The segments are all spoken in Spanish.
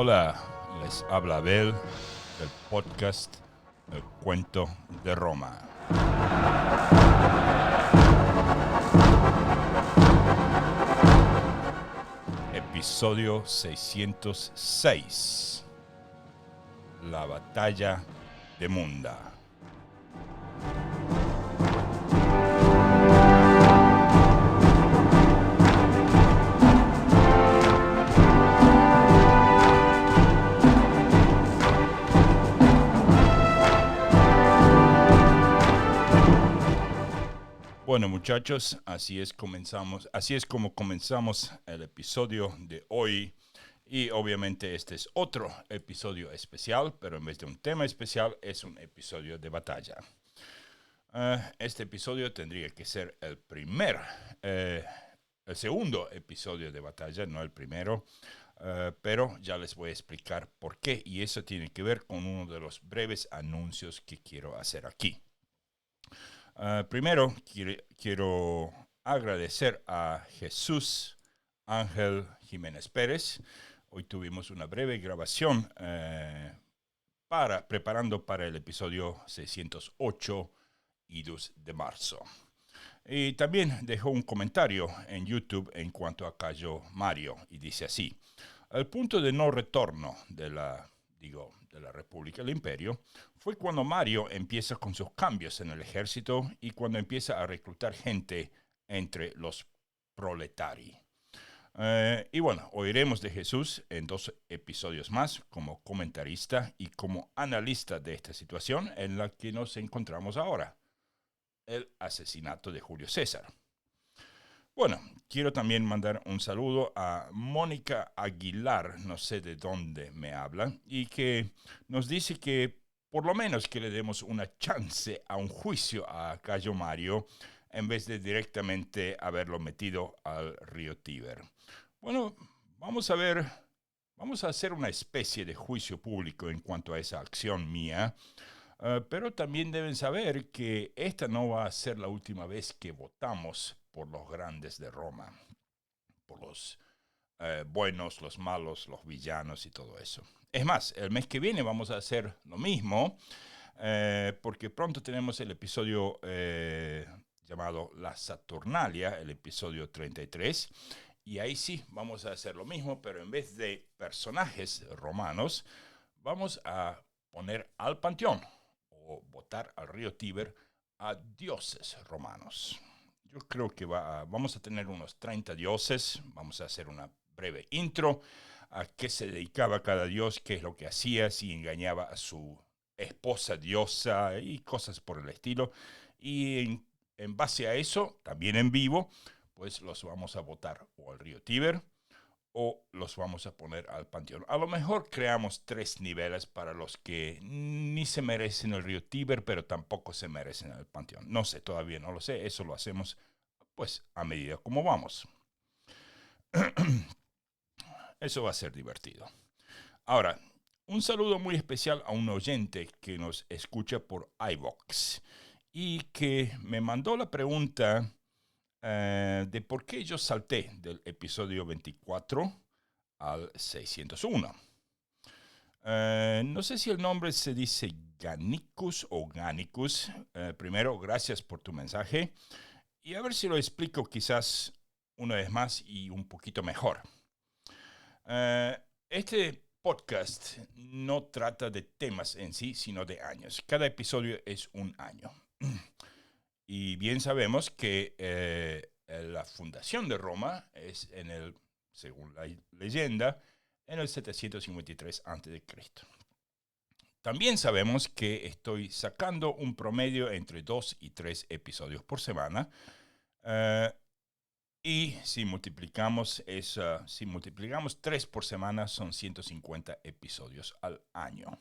Hola, les habla Abel del podcast El Cuento de Roma. Episodio 606. La batalla de Munda. Bueno, muchachos, así es como comenzamos el episodio de hoy. Y obviamente este es otro episodio especial, pero en vez de un tema especial es un episodio de batalla. Este episodio tendría que ser el segundo episodio de batalla, no el primero. Pero ya les voy a explicar por qué, y eso tiene que ver con uno de los breves anuncios que quiero hacer aquí. Primero, quiero agradecer a Jesús Ángel Jiménez Pérez. Hoy tuvimos una breve grabación preparando para el episodio 608 y 2 de marzo. Y también dejó un comentario en YouTube en cuanto a Cayo Mario, y dice así: el punto de no retorno de la República del Imperio fue cuando Mario empieza con sus cambios en el ejército y cuando empieza a reclutar gente entre los proletari. Y bueno, oiremos de Jesús en 2 episodios más como comentarista y como analista de esta situación en la que nos encontramos ahora: el asesinato de Julio César. Bueno, quiero también mandar un saludo a Mónica Aguilar, no sé de dónde me habla, y que nos dice que por lo menos que le demos una chance a un juicio a Cayo Mario en vez de directamente haberlo metido al río Tíber. Bueno, vamos a hacer una especie de juicio público en cuanto a esa acción mía. Pero también deben saber que esta no va a ser la última vez que votamos por los grandes de Roma, por los buenos, los malos, los villanos y todo eso. Es más, el mes que viene vamos a hacer lo mismo, porque pronto tenemos el episodio llamado La Saturnalia, el episodio 33, y ahí sí vamos a hacer lo mismo, pero en vez de personajes romanos, vamos a poner al panteón o botar al río Tíber a dioses romanos. Yo creo que vamos a tener unos 30 dioses. Vamos a hacer una breve intro a qué se dedicaba cada dios, qué es lo que hacía, si engañaba a su esposa diosa y cosas por el estilo. Y en base a eso, también en vivo, pues los vamos a botar o al río Tíber o los vamos a poner al panteón. A lo mejor creamos 3 niveles para los que ni se merecen el río Tíber, pero tampoco se merecen el panteón. No sé, todavía no lo sé. Eso lo hacemos pues a medida como vamos. Eso va a ser divertido. Ahora, un saludo muy especial a un oyente que nos escucha por iVoox y que me mandó la pregunta de por qué yo salté del episodio 24 al 601. No sé si el nombre se dice Ganicus o Ganicus. Primero, gracias por tu mensaje. Y a ver si lo explico quizás una vez más y un poquito mejor. Este podcast no trata de temas en sí, sino de años. Cada episodio es un año. Y bien sabemos que la fundación de Roma es según la leyenda, en el 753 a.C. También sabemos que estoy sacando un promedio entre 2 y 3 episodios por semana. Y si multiplicamos 3 por semana, son 150 episodios al año.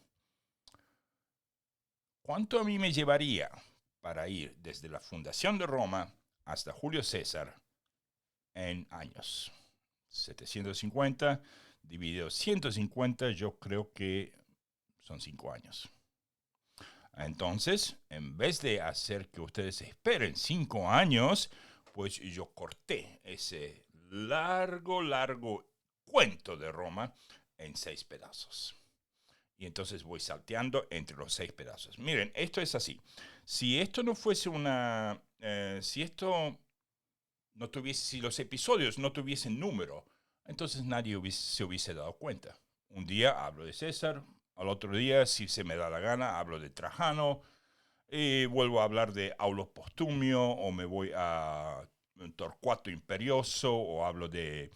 ¿Cuánto a mí me llevaría para ir desde la fundación de Roma hasta Julio César en años? 750 dividido 150, yo creo que son 5 años. Entonces, en vez de hacer que ustedes esperen 5 años, pues yo corté ese largo cuento de Roma en 6 pedazos. Y entonces voy salteando entre los 6 pedazos. Miren, esto es así. Si esto no fuese una... si los episodios no tuviesen número, entonces nadie se hubiese dado cuenta. Un día hablo de César, al otro día, si se me da la gana, hablo de Trajano, vuelvo a hablar de Aulo Postumio, o me voy a Torcuato Imperioso, o hablo de,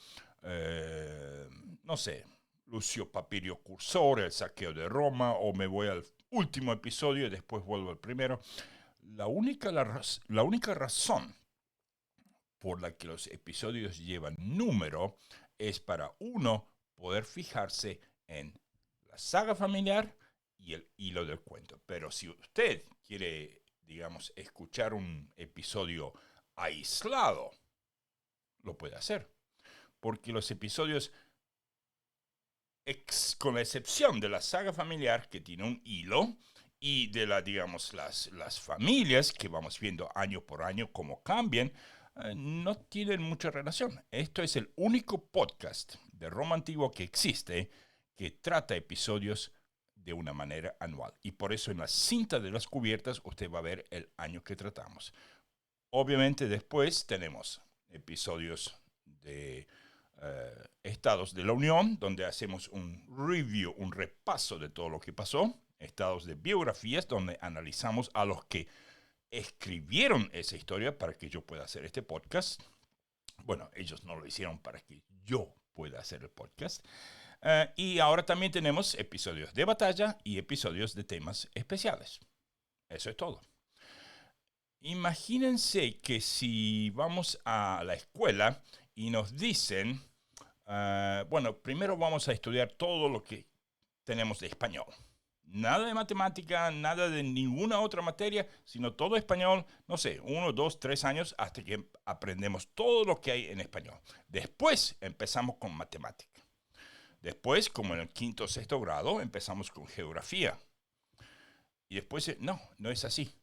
no sé, Lucio Papirio Cursor, el saqueo de Roma, o me voy al último episodio y después vuelvo al primero. La única razón por la que los episodios llevan número es para uno poder fijarse en la saga familiar y el hilo del cuento. Pero si usted quiere, digamos, escuchar un episodio aislado, lo puede hacer. Porque los episodios, con la excepción de la saga familiar, que tiene un hilo, y de las familias que vamos viendo año por año cómo cambian, no tienen mucha relación. Esto es el único podcast de Roma Antiguo que existe que trata episodios de una manera anual. Y por eso en la cinta de las cubiertas usted va a ver el año que tratamos. Obviamente después tenemos episodios de Estados de la Unión, donde hacemos un review, un repaso de todo lo que pasó. Estados de biografías, donde analizamos a los que escribieron esa historia para que yo pueda hacer este podcast. Bueno, ellos no lo hicieron para que yo pueda hacer el podcast. Y ahora también tenemos episodios de batalla y episodios de temas especiales. Eso es todo. Imagínense que si vamos a la escuela y nos dicen, bueno, primero vamos a estudiar todo lo que tenemos de español. Nada de matemática, nada de ninguna otra materia, sino todo español, no sé, 1, 2, 3 años hasta que aprendemos todo lo que hay en español. Después empezamos con matemática. Después, como en el 5º o 6º grado, empezamos con geografía. Y después, no es así.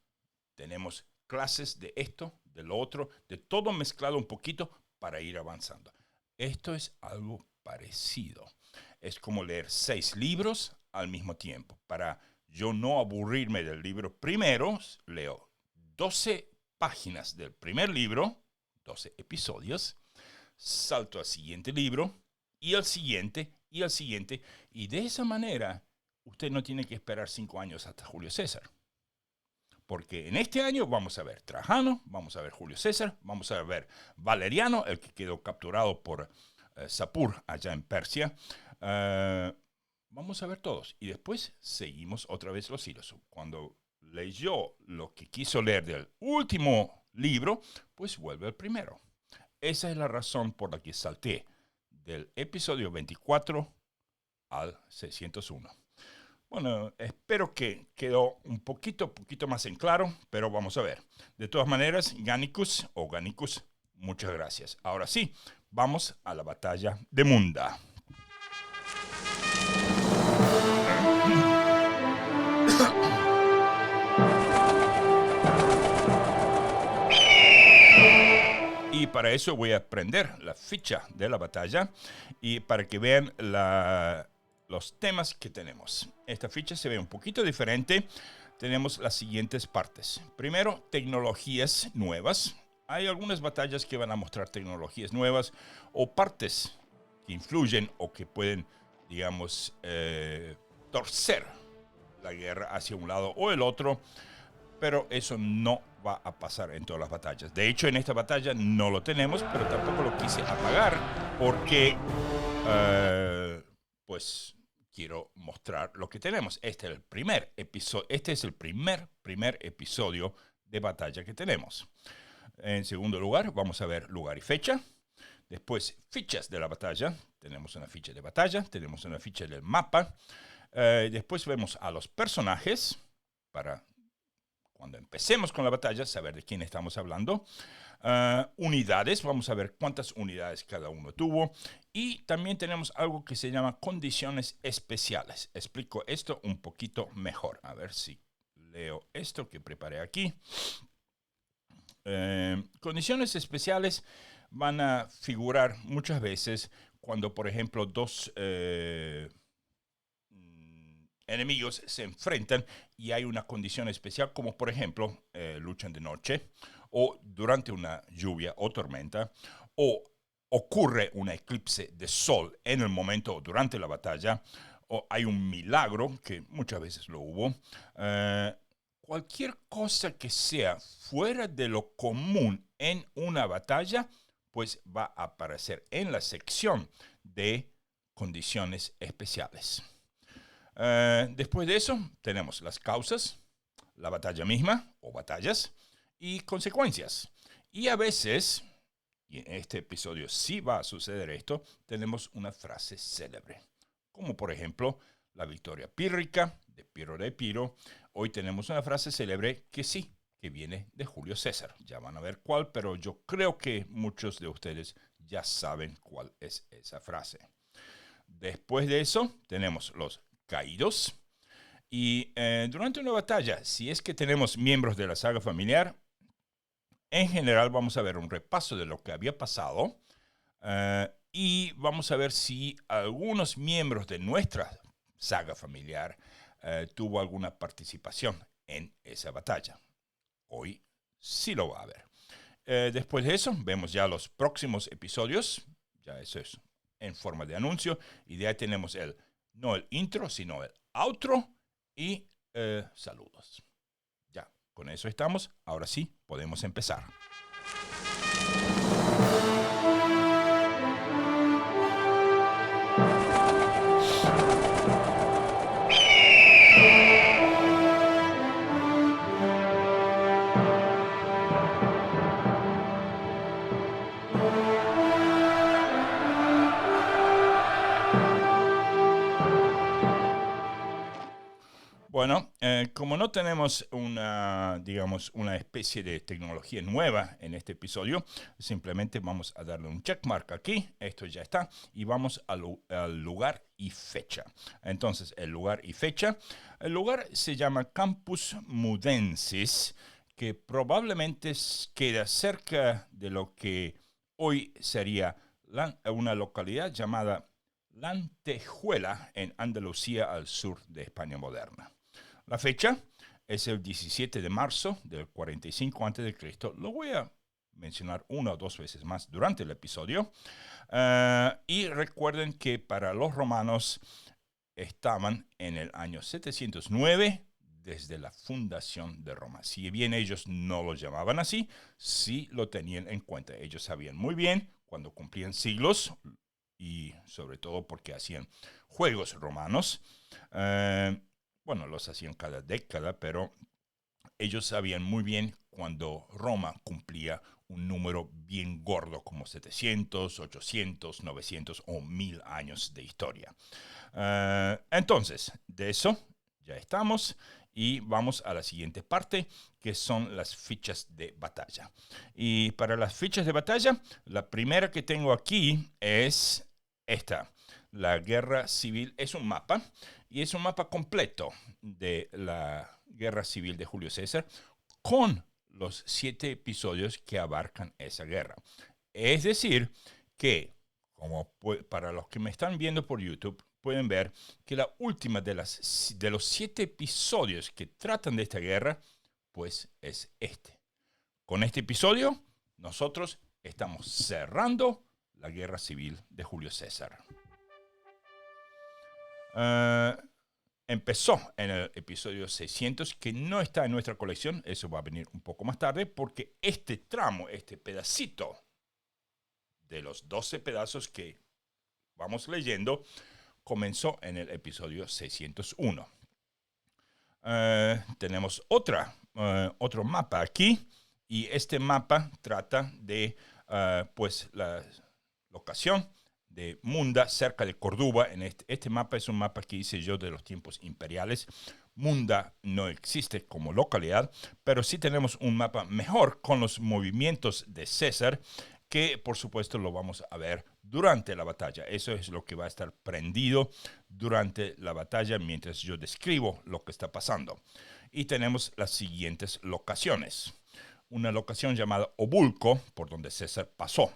Tenemos clases de esto, de lo otro, de todo mezclado un poquito para ir avanzando. Esto es algo parecido. Es como leer 6 libros al mismo tiempo. Para yo no aburrirme del libro primero, leo 12 páginas del primer libro, 12 episodios, salto al siguiente libro, y al siguiente, y al siguiente, y de esa manera usted no tiene que esperar 5 años hasta Julio César. Porque en este año vamos a ver Trajano, vamos a ver Julio César, vamos a ver Valeriano, el que quedó capturado por Sapur allá en Persia. Vamos a ver todos. Y después seguimos otra vez los hilos. Cuando leyó lo que quiso leer del último libro, pues vuelve al primero. Esa es la razón por la que salté del episodio 24 al 601. Bueno, espero que quedó un poquito más en claro, pero vamos a ver. De todas maneras, Gannicus, muchas gracias. Ahora sí, vamos a la batalla de Munda. Y para eso voy a prender la ficha de la batalla y para que vean los temas que tenemos. Esta ficha se ve un poquito diferente. Tenemos las siguientes partes. Primero, tecnologías nuevas. Hay algunas batallas que van a mostrar tecnologías nuevas o partes que influyen o que pueden, digamos, torcer la guerra hacia un lado o el otro. Pero eso no va a pasar en todas las batallas. De hecho, en esta batalla no lo tenemos, pero tampoco lo quise apagar porque, pues, quiero mostrar lo que tenemos. Este es el primer episodio de batalla que tenemos. En segundo lugar, vamos a ver lugar y fecha. Después, fichas de la batalla. Tenemos una ficha de batalla, tenemos una ficha del mapa. Después vemos a los personajes para cuando empecemos con la batalla, saber de quién estamos hablando. Unidades, vamos a ver cuántas unidades cada uno tuvo. Y también tenemos algo que se llama condiciones especiales. Explico esto un poquito mejor. A ver si leo esto que preparé aquí. Condiciones especiales van a figurar muchas veces cuando, por ejemplo, dos enemigos se enfrentan y hay una condición especial, como por ejemplo, luchan de noche, o durante una lluvia o tormenta, o ocurre un eclipse de sol en el momento o durante la batalla, o hay un milagro, que muchas veces lo hubo. Cualquier cosa que sea fuera de lo común en una batalla, pues va a aparecer en la sección de condiciones especiales. Después de eso, tenemos las causas, la batalla misma o batallas y consecuencias. Y a veces, y en este episodio sí va a suceder esto, tenemos una frase célebre, como por ejemplo la victoria pírrica de Pirro de Epiro. Hoy tenemos una frase célebre que sí, que viene de Julio César. Ya van a ver cuál, pero yo creo que muchos de ustedes ya saben cuál es esa frase. Después de eso, tenemos los caídos. Y durante una batalla, si es que tenemos miembros de la saga familiar, en general vamos a ver un repaso de lo que había pasado y vamos a ver si algunos miembros de nuestra saga familiar tuvo alguna participación en esa batalla. Hoy sí lo va a ver. Después de eso, vemos ya los próximos episodios. Ya eso es en forma de anuncio. Y de ahí tenemos no el intro, sino el outro y saludos. Ya, con eso estamos. Ahora sí, podemos empezar. Bueno, como no tenemos digamos, una especie de tecnología nueva en este episodio, simplemente vamos a darle un checkmark aquí, esto ya está, y vamos al lugar y fecha. Entonces, el lugar y fecha. El lugar se llama Campus Mudensis, que probablemente queda cerca de lo que hoy sería una localidad llamada Lantejuela, en Andalucía, al sur de España moderna. La fecha es el 17 de marzo del 45 a.C. Lo voy a mencionar una o dos veces más durante el episodio. Y recuerden que para los romanos estaban en el año 709 desde la fundación de Roma. Si bien ellos no lo llamaban así, sí lo tenían en cuenta. Ellos sabían muy bien cuando cumplían siglos y sobre todo porque hacían juegos romanos. Bueno, los hacían cada década, pero ellos sabían muy bien cuando Roma cumplía un número bien gordo como 700, 800, 900 o 1000 años de historia. Entonces, de eso ya estamos y vamos a la siguiente parte, que son las fichas de batalla. Y para las fichas de batalla, la primera que tengo aquí es esta. La guerra civil es un mapa, y es un mapa completo de la guerra civil de Julio César con los 7 episodios que abarcan esa guerra. Es decir, que, como para los que me están viendo por YouTube, pueden ver que la última de los 7 episodios que tratan de esta guerra, pues es este. Con este episodio, nosotros estamos cerrando la guerra civil de Julio César. Empezó en el episodio 600, que no está en nuestra colección. Eso va a venir un poco más tarde, porque este tramo, este pedacito de los 12 pedazos que vamos leyendo, comenzó en el episodio 601. Tenemos otro mapa aquí, y este mapa trata de pues la locación de Munda, cerca de Córdoba. Este mapa es un mapa que hice yo de los tiempos imperiales. Munda no existe como localidad, pero sí tenemos un mapa mejor con los movimientos de César, que por supuesto lo vamos a ver durante la batalla. Eso es lo que va a estar prendido durante la batalla mientras yo describo lo que está pasando. Y tenemos las siguientes locaciones. Una locación llamada Obulco, por donde César pasó.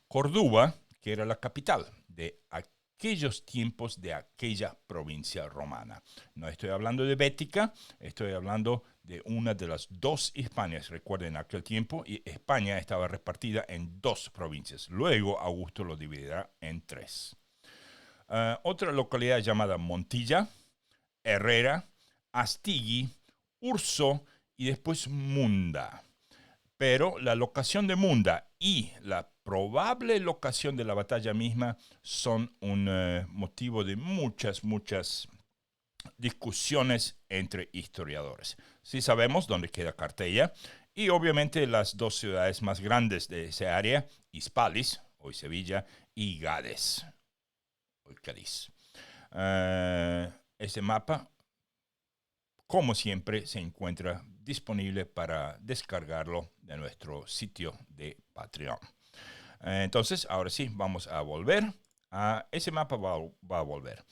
Córdoba, que era la capital de aquellos tiempos de aquella provincia romana. No estoy hablando de Bética, estoy hablando de una de las dos Hispanias. Recuerden, en aquel tiempo España estaba repartida en dos provincias. Luego Augusto lo dividirá en tres. Otra localidad llamada Montilla, Herrera, Astigui, Urso y después Munda. Pero la locación de Munda y la probable locación de la batalla misma son un motivo de muchas discusiones entre historiadores. Sí sabemos dónde queda Cartella y obviamente las dos ciudades más grandes de esa área, Hispalis, hoy Sevilla, y Gades, hoy Cádiz. Este mapa, como siempre, se encuentra disponible para descargarlo de nuestro sitio de Patreon. Entonces, ahora sí, vamos a volver. Ese mapa va a volver.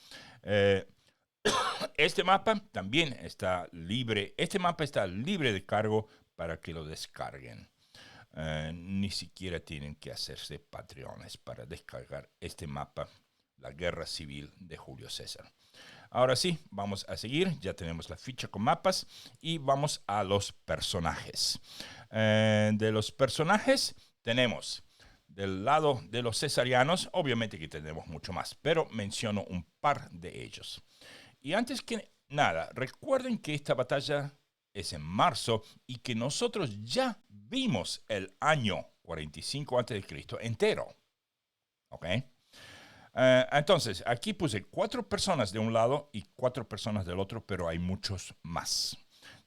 Este mapa también está libre. Este mapa está libre de cargo para que lo descarguen. Ni siquiera tienen que hacerse Patreones para descargar este mapa, la guerra civil de Julio César. Ahora sí, vamos a seguir. Ya tenemos la ficha con mapas y vamos a los personajes. De los personajes tenemos del lado de los cesarianos, obviamente que tenemos mucho más, pero menciono un par de ellos. Y antes que nada, recuerden que esta batalla es en marzo y que nosotros ya vimos el año 45 a.C. entero. ¿Ok? Entonces, aquí puse 4 personas de un lado y 4 personas del otro, pero hay muchos más.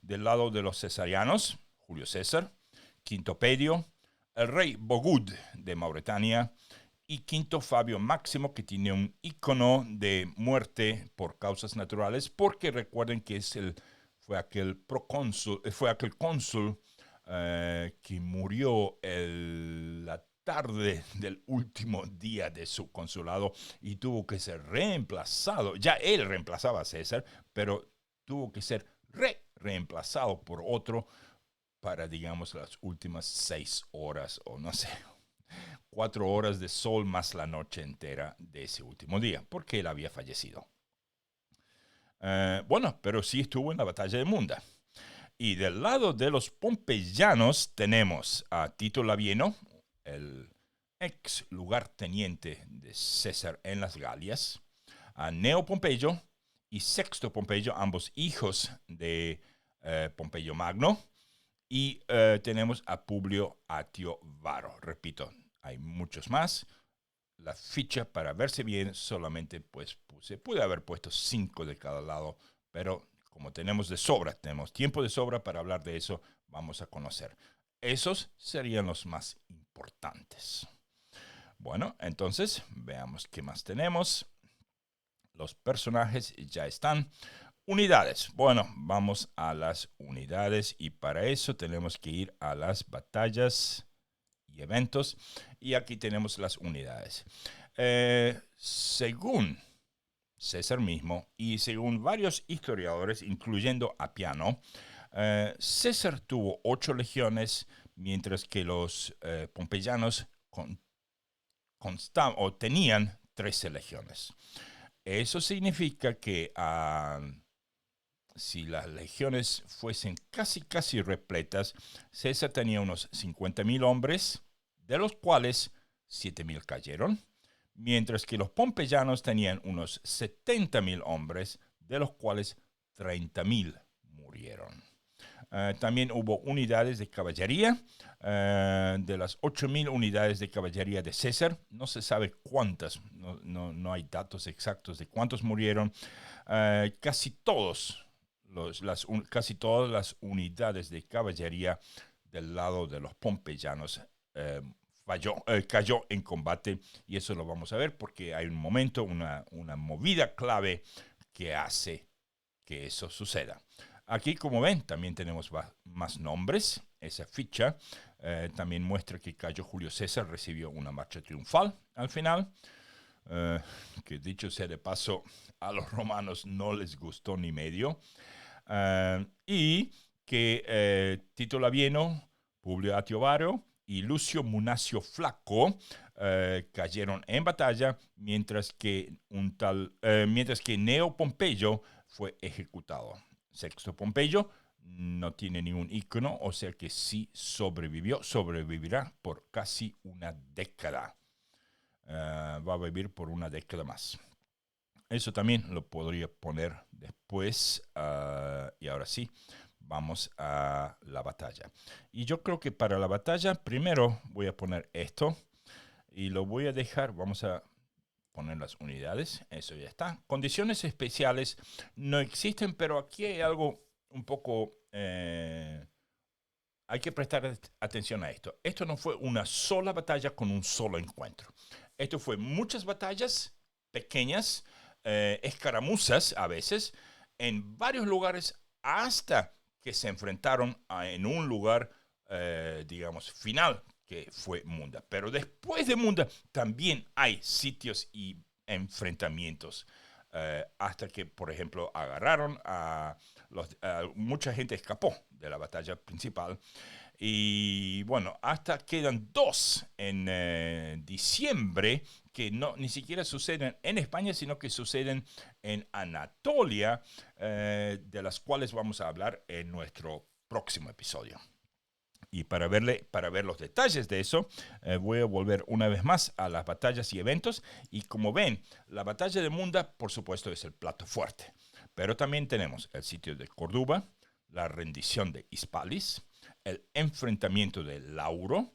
Del lado de los cesarianos, Julio César, Quinto Pedio, el rey Bogud de Mauretania y Quinto Fabio Máximo, que tiene un icono de muerte por causas naturales, porque recuerden que fue aquel cónsul que murió la tarde del último día de su consulado y tuvo que ser reemplazado. Ya él reemplazaba a César, pero tuvo que ser reemplazado por otro para, digamos, las últimas 6 horas o no sé, 4 horas de sol más la noche entera de ese último día, porque él había fallecido. Bueno, pero sí estuvo en la batalla de Munda. Y del lado de los pompeyanos tenemos a Tito Labieno, el ex lugarteniente de César en las Galias, a Neo Pompeyo y Sexto Pompeyo, ambos hijos de Pompeyo Magno, y tenemos a Publio Atio Varo. Repito, hay muchos más. La ficha, para verse bien, solamente pues pude haber puesto 5 de cada lado, pero como tenemos tiempo de sobra para hablar de eso, vamos a conocer. Esos serían los más importantes. Bueno, entonces veamos qué más tenemos. Los personajes ya están. Unidades. Bueno, vamos a las unidades y para eso tenemos que ir a las batallas y eventos. Y aquí tenemos las unidades. Según César mismo y según varios historiadores, incluyendo Apiano, César tuvo 8 legiones, mientras que los pompeyanos tenían 13 legiones. Eso significa que si las legiones fuesen casi repletas, César tenía unos 50.000 hombres, de los cuales 7.000 cayeron, mientras que los pompeyanos tenían unos 70.000 hombres, de los cuales 30.000 murieron. También hubo unidades de caballería. De las 8.000 unidades de caballería de César, no se sabe cuántas, no hay datos exactos de cuántos murieron. Casi todas las unidades de caballería del lado de los pompeyanos cayó en combate, y eso lo vamos a ver porque hay un momento, una movida clave que hace que eso suceda. Aquí, como ven, también tenemos más nombres. Esa ficha también muestra que cayó Julio César, recibió una marcha triunfal al final, que dicho sea de paso, a los romanos no les gustó ni medio. Y que Tito Labieno, Publio Atio Varo y Lucio Munacio Flaco cayeron en batalla, mientras que Neo Pompeyo fue ejecutado. Sexto Pompeyo no tiene ningún ícono, o sea que sí sobrevivirá por casi una década. Va a vivir por una década más. Eso también lo podría poner después. Y ahora sí, vamos a la batalla. Y yo creo que para la batalla, primero voy a poner esto. Y lo voy a dejar, vamos a poner las unidades. Eso ya está. Condiciones especiales no existen, pero aquí hay algo un poco... hay que prestar atención a esto. Esto no fue una sola batalla con un solo encuentro. Esto fue muchas batallas pequeñas, escaramuzas a veces, en varios lugares hasta que se enfrentaron en un lugar, digamos, final, que fue Munda. Pero después de Munda también hay sitios y enfrentamientos. Hasta que, por ejemplo, agarraron mucha gente escapó de la batalla principal. Y bueno, hasta quedan 2 en diciembre que ni siquiera suceden en España, sino que suceden en Anatolia, de las cuales vamos a hablar en nuestro próximo episodio. Y para ver los detalles de eso, voy a volver una vez más a las batallas y eventos. Y como ven, la batalla de Munda, por supuesto, es el plato fuerte. Pero también tenemos el sitio de Córdoba, la rendición de Hispalis, el enfrentamiento de Lauro,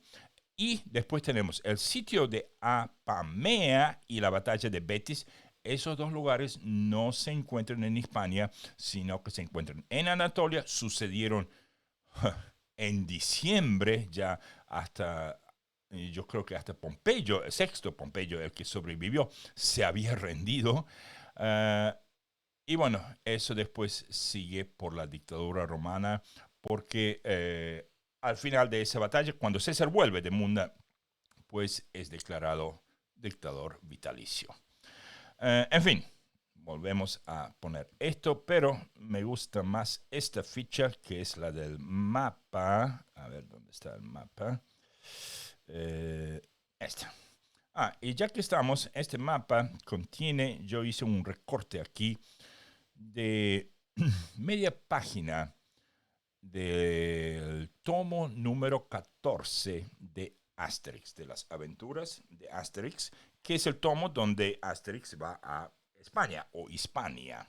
y después tenemos el sitio de Apamea y la batalla de Betis. Esos 2 lugares no se encuentran en Hispania, sino que se encuentran en Anatolia. Sucedieron en diciembre, ya hasta, yo creo que hasta Pompeyo, el sexto Pompeyo, el que sobrevivió, se había rendido. Y bueno, eso después sigue por la dictadura romana, porque al final de esa batalla, cuando César vuelve de Munda, pues es declarado dictador vitalicio. En fin, volvemos a poner esto, pero me gusta más esta ficha, que es la del mapa. A ver, ¿dónde está el mapa? Esta. Y ya que estamos, este mapa contiene, yo hice un recorte aquí de media página del tomo número 14 de Asterix, de las aventuras de Asterix, que es el tomo donde Asterix va a España o Hispania.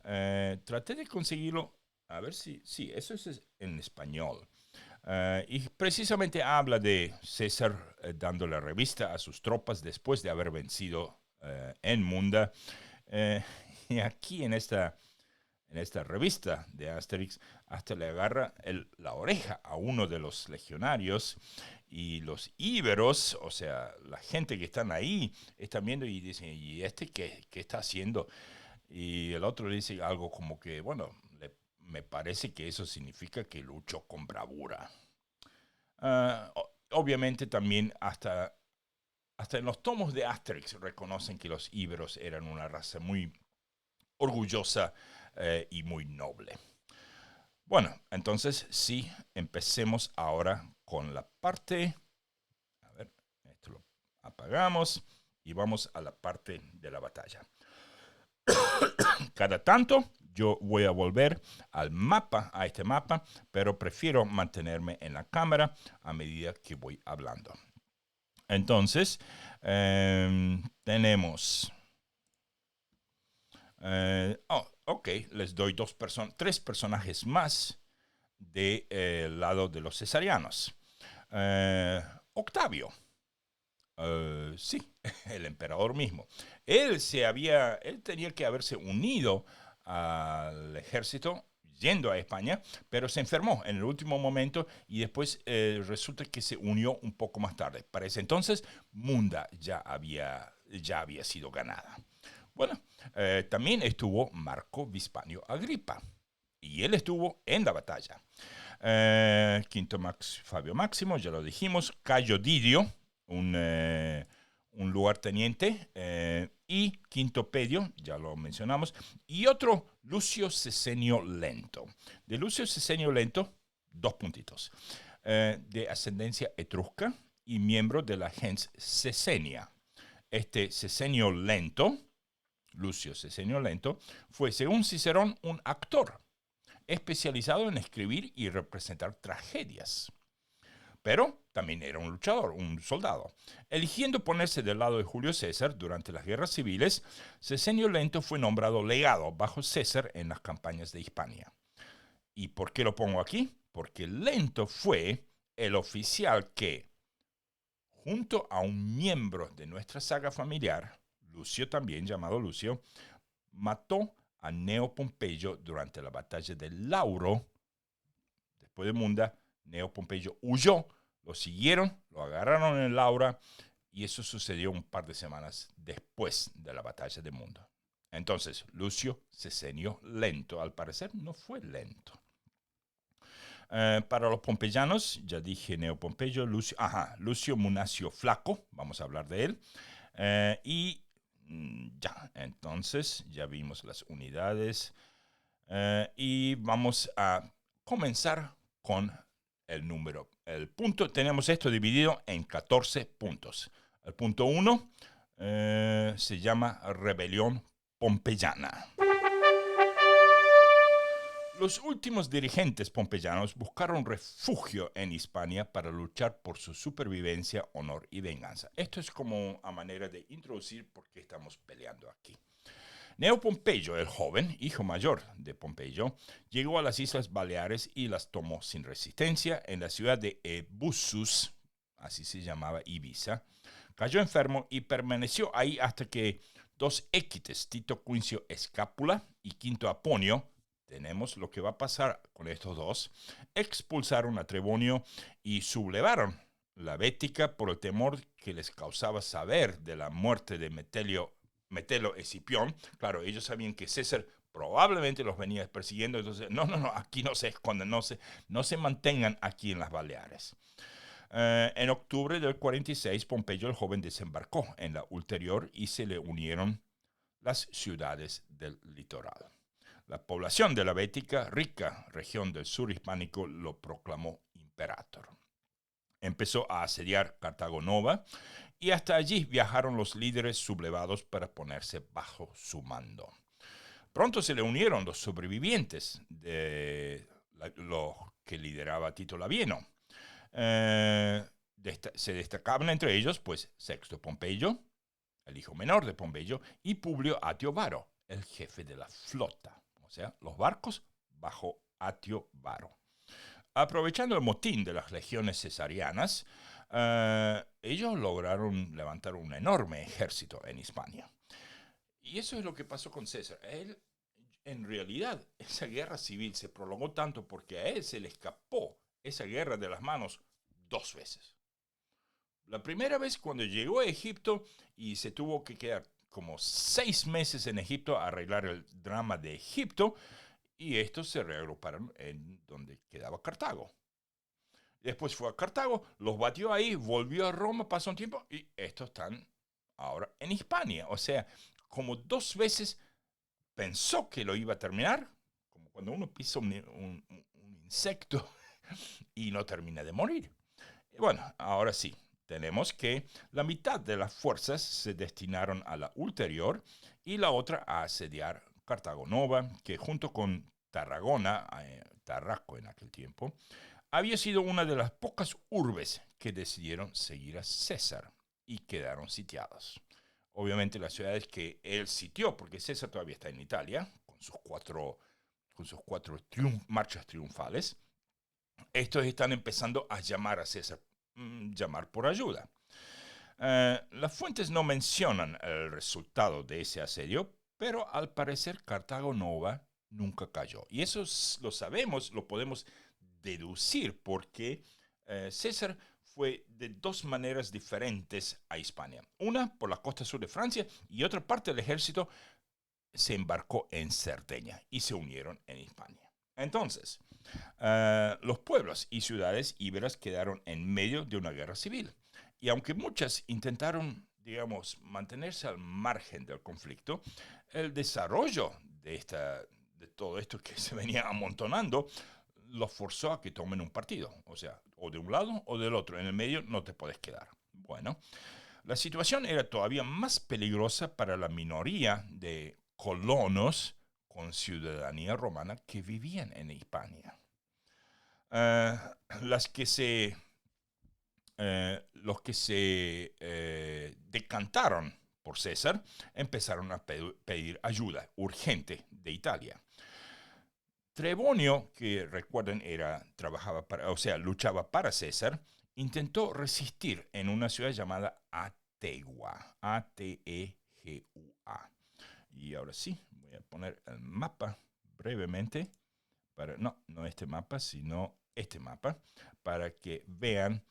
Traté de conseguirlo, a ver si, sí, eso es en español. Y precisamente habla de César dando la revista a sus tropas después de haber vencido en Munda. Y aquí en esta revista de Asterix, hasta le agarra la oreja a uno de los legionarios, y los íberos, o sea, la gente que están ahí, están viendo y dicen, ¿y este qué está haciendo? Y el otro le dice algo como que, bueno, me parece que eso significa que luchó con bravura. Obviamente también hasta en los tomos de Asterix reconocen que los íberos eran una raza muy orgullosa y muy noble. Bueno, entonces sí, empecemos ahora con la parte, a ver, esto lo apagamos y vamos a la parte de la batalla. Cada tanto yo voy a volver a este mapa, pero prefiero mantenerme en la cámara a medida que voy hablando. Entonces, tenemos... ok, les doy 3 personajes más del lado de los cesarianos. Octavio. Sí, el emperador mismo. Él tenía que haberse unido al ejército yendo a España, pero se enfermó en el último momento y después resulta que se unió un poco más tarde. Para ese entonces, Munda ya había sido ganada. Bueno, también estuvo Marco Vespanio Agripa, y él estuvo en la batalla. Quinto Fabio Máximo, ya lo dijimos. Cayo Didio, un lugarteniente, y Quinto Pedio, ya lo mencionamos, y otro Lucio Cesenio Lento. De Lucio Cesenio Lento, 2 puntitos. de ascendencia etrusca y miembro de la gens Cesenia. Este Cesenio Lento, Lucio Cesenio Lento, fue, según Cicerón, un actor especializado en escribir y representar tragedias. Pero también era un luchador, un soldado. Eligiendo ponerse del lado de Julio César durante las guerras civiles, Cesenio Lento fue nombrado legado bajo César en las campañas de Hispania. ¿Y por qué lo pongo aquí? Porque Lento fue el oficial que, junto a un miembro de nuestra saga familiar, Lucio también llamado Lucio, mató a Neo Pompeyo durante la batalla de Lauro. Después de Munda, Neo Pompeyo huyó, lo siguieron, lo agarraron en Laura y eso sucedió un par de semanas después de la batalla de Munda. Entonces, Lucio Cesenio Lento, al parecer, no fue lento. Para los pompeyanos, ya dije Neo Pompeyo, Lucio Munacio Flaco, vamos a hablar de él. Ya, entonces ya vimos las unidades y vamos a comenzar con el número. El punto, tenemos esto dividido en 14 puntos. El punto 1 se llama Rebelión Pompeyana. Los últimos dirigentes pompeyanos buscaron refugio en Hispania para luchar por su supervivencia, honor y venganza. Esto es como a manera de introducir por qué estamos peleando aquí. Neo Pompeyo, el joven, hijo mayor de Pompeyo, llegó a las Islas Baleares y las tomó sin resistencia en la ciudad de Ebusus, así se llamaba Ibiza. Cayó enfermo y permaneció ahí hasta que dos équites, Tito Quincio Escápula y Quinto Aponio, tenemos lo que va a pasar con estos dos, expulsaron a Trebonio y sublevaron la Bética por el temor que les causaba saber de la muerte de Metelo Escipión. Claro, ellos sabían que César probablemente los venía persiguiendo, entonces, no, aquí no se esconden, no se mantengan aquí en las Baleares. En octubre del 46, Pompeyo el joven desembarcó en la ulterior y se le unieron las ciudades del litoral. La población de la Bética, rica región del sur hispánico, lo proclamó imperator. Empezó a asediar Cartago Nova y hasta allí viajaron los líderes sublevados para ponerse bajo su mando. Pronto se le unieron los sobrevivientes de los que lideraba Tito Labieno. Se destacaban entre ellos, pues, Sexto Pompeyo, el hijo menor de Pompeyo, y Publio Atio Varo, el jefe de la flota. O sea, los barcos bajo Atio Varo. Aprovechando el motín de las legiones cesarianas, ellos lograron levantar un enorme ejército en Hispania. Y eso es lo que pasó con César. Él, en realidad, esa guerra civil se prolongó tanto porque a él se le escapó esa guerra de las manos 2 veces. La primera vez cuando llegó a Egipto y se tuvo que quedar como 6 meses en Egipto a arreglar el drama de Egipto, y estos se reagruparon en donde quedaba Cartago. Después fue a Cartago, los batió ahí, volvió a Roma, pasó un tiempo y estos están ahora en Hispania. O sea, como 2 veces pensó que lo iba a terminar, como cuando uno pisa un insecto y no termina de morir. Y bueno, ahora sí, tenemos que la mitad de las fuerzas se destinaron a la ulterior y la otra a asediar Cartago Nova, que junto con Tarragona, Tarraco en aquel tiempo, había sido una de las pocas urbes que decidieron seguir a César y quedaron sitiadas. Obviamente las ciudades que él sitió, porque César todavía está en Italia, con sus cuatro marchas triunfales, estos están empezando a llamar a César, llamar por ayuda. Las fuentes no mencionan el resultado de ese asedio, pero al parecer Cartago Nova nunca cayó. Y eso lo sabemos, lo podemos deducir porque César fue de 2 maneras diferentes a Hispania. Una por la costa sur de Francia y otra parte del ejército se embarcó en Cerdeña y se unieron en Hispania. Entonces, los pueblos y ciudades íberas quedaron en medio de una guerra civil. Y aunque muchas intentaron, digamos, mantenerse al margen del conflicto, el desarrollo de todo esto que se venía amontonando los forzó a que tomen un partido. O sea, o de un lado o del otro. En el medio no te puedes quedar. Bueno, la situación era todavía más peligrosa para la minoría de colonos con ciudadanía romana que vivían en Hispania. Las que se los que se decantaron por César empezaron a pedir ayuda urgente de Italia. Trebonio, que recuerden luchaba para César, intentó resistir en una ciudad llamada Ategua, Ategua. Y ahora sí, voy a poner el mapa brevemente, no este mapa, sino este mapa, para que vean.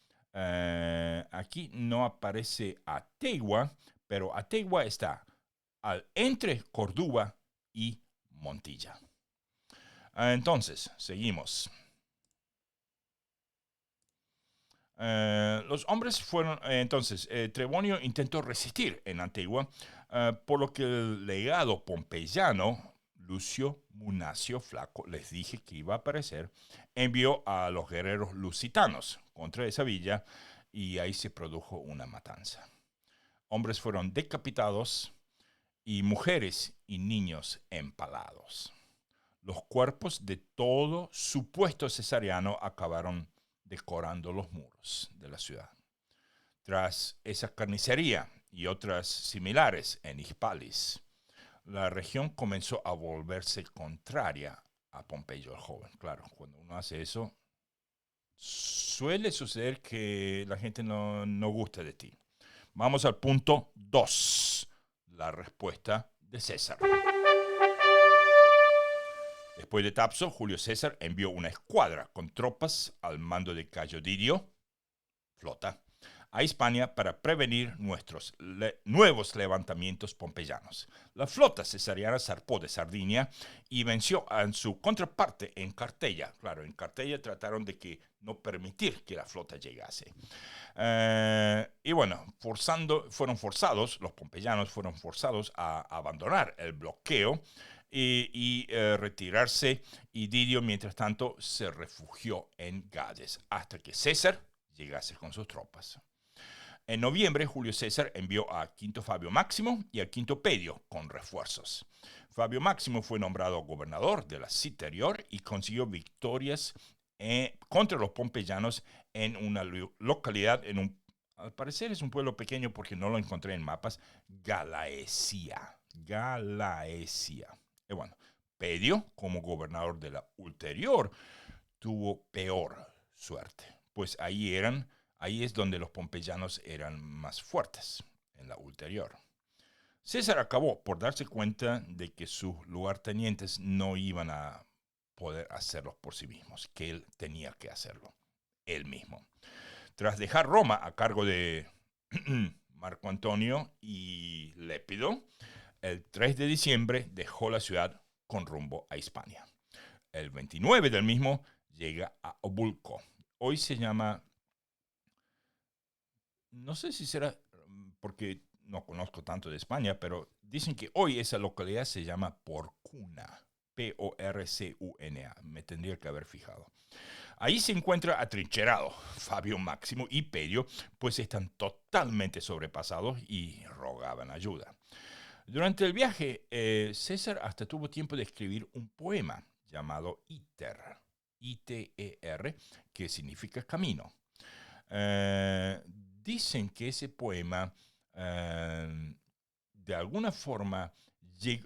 Aquí no aparece Ategua, pero Ategua está entre Córdoba y Montilla. Entonces, seguimos. Los hombres fueron, Trebonio intentó resistir en Antigua, por lo que el legado pompeyano, Lucio Munacio Flaco, les dije que iba a aparecer, envió a los guerreros lusitanos contra esa villa y ahí se produjo una matanza. Hombres fueron decapitados y mujeres y niños empalados. Los cuerpos de todo supuesto cesariano acabaron decorando los muros de la ciudad. Tras esa carnicería y otras similares en Hispalis, la región comenzó a volverse contraria a Pompeyo el joven. Claro, cuando uno hace eso, suele suceder que la gente no gusta de ti. Vamos al punto 2, la respuesta de César. Después de Tapso, Julio César envió una escuadra con tropas al mando de Cayo Didio, flota, a Hispania para prevenir nuevos levantamientos pompeyanos. La flota cesariana zarpó de Sardinia y venció a su contraparte en Cartella. Claro, en Cartella trataron de no permitir que la flota llegase. Y bueno, los pompeyanos fueron forzados a abandonar el bloqueo y retirarse, y Didio, mientras tanto, se refugió en Gades hasta que César llegase con sus tropas. En noviembre, Julio César envió a Quinto Fabio Máximo y a Quinto Pedio con refuerzos. Fabio Máximo fue nombrado gobernador de la Citerior y consiguió victorias contra los pompeyanos en una localidad, al parecer es un pueblo pequeño porque no lo encontré en mapas, Galaesia. Y bueno, Pedio, como gobernador de la Ulterior, tuvo peor suerte, pues ahí es donde los pompeyanos eran más fuertes, en la Ulterior. César acabó por darse cuenta de que sus lugartenientes no iban a poder hacerlo por sí mismos, que él tenía que hacerlo, él mismo. Tras dejar Roma a cargo de Marco Antonio y Lépido, el 3 de diciembre dejó la ciudad con rumbo a Hispania. El 29 del mismo llega a Obulco. Hoy se llama, no sé si será porque no conozco tanto de España, pero dicen que hoy esa localidad se llama Porcuna. Porcuna. Me tendría que haber fijado. Ahí se encuentra atrincherado Fabio Máximo y Pedio, pues están totalmente sobrepasados y rogaban ayuda. Durante el viaje, César hasta tuvo tiempo de escribir un poema llamado Iter, I-T-E-R, que significa camino. Dicen que ese poema, de alguna forma,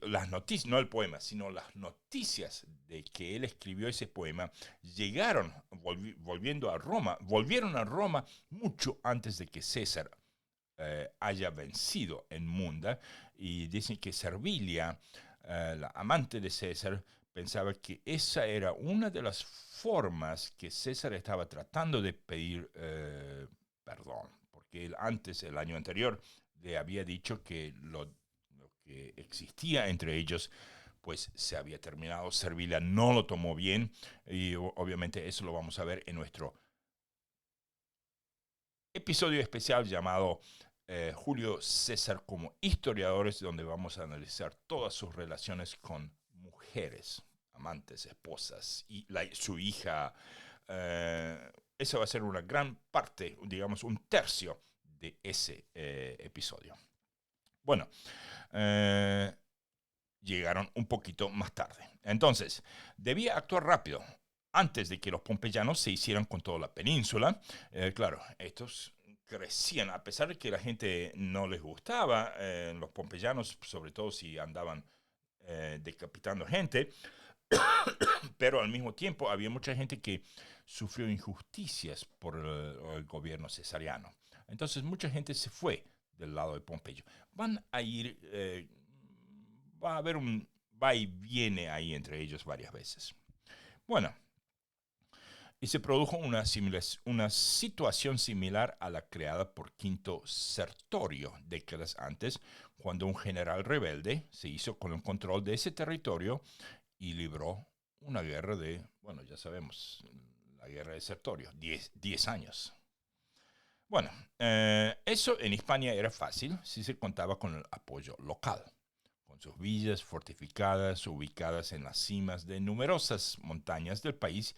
las noticias, no el poema, sino las noticias de que él escribió ese poema, volvieron a Roma mucho antes de que César haya vencido en Munda, y dicen que Servilia, la amante de César, pensaba que esa era una de las formas que César estaba tratando de pedir perdón, porque él antes, el año anterior, le había dicho que lo que existía entre ellos pues se había terminado. Servilia no lo tomó bien y obviamente eso lo vamos a ver en nuestro episodio especial llamado Julio César como historiadores, donde vamos a analizar todas sus relaciones con mujeres, amantes, esposas y su hija, esa va a ser una gran parte, digamos, un tercio de ese episodio. Bueno, llegaron un poquito más tarde. Entonces, debía actuar rápido antes de que los pompeyanos se hicieran con toda la península. Claro, estos crecían, a pesar de que la gente no les gustaba, los pompeyanos, sobre todo si andaban decapitando gente, pero al mismo tiempo había mucha gente que sufrió injusticias por el gobierno cesariano. Entonces mucha gente se fue del lado de Pompeyo. Van a ir, va a haber un va y viene ahí entre ellos varias veces. Bueno, y se produjo una situación similar a la creada por Quinto Sertorio décadas antes, cuando un general rebelde se hizo con el control de ese territorio y libró una guerra de, bueno, ya sabemos, la guerra de Sertorio, 10 años. Bueno, eso en Hispania era fácil si se contaba con el apoyo local, con sus villas fortificadas ubicadas en las cimas de numerosas montañas del país.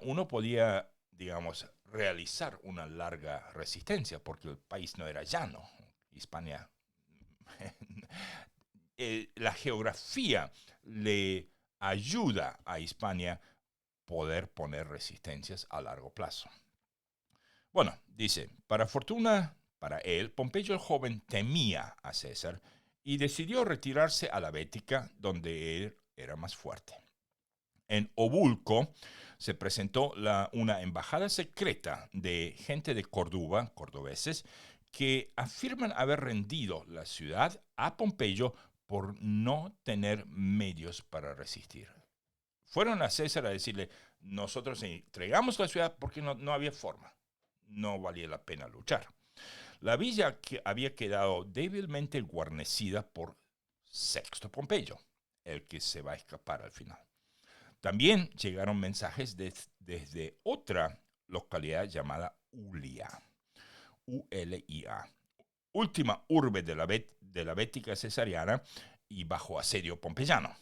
Uno podía, digamos, realizar una larga resistencia porque el país no era llano. Hispania, la geografía le ayuda a Hispania poder poner resistencias a largo plazo. Bueno, dice, para fortuna para él, Pompeyo el joven temía a César y decidió retirarse a la Bética, donde él era más fuerte. En Obulco se presentó una embajada secreta de gente de Córdoba, cordobeses, que afirman haber rendido la ciudad a Pompeyo por no tener medios para resistir. Fueron a César a decirle, nosotros entregamos la ciudad porque no había forma, no valía la pena luchar. La villa había quedado débilmente guarnecida por Sexto Pompeyo, el que se va a escapar al final. También llegaron mensajes desde otra localidad llamada Ulia, U-L-I-A, última urbe de la Bética cesariana y bajo asedio pompeyano,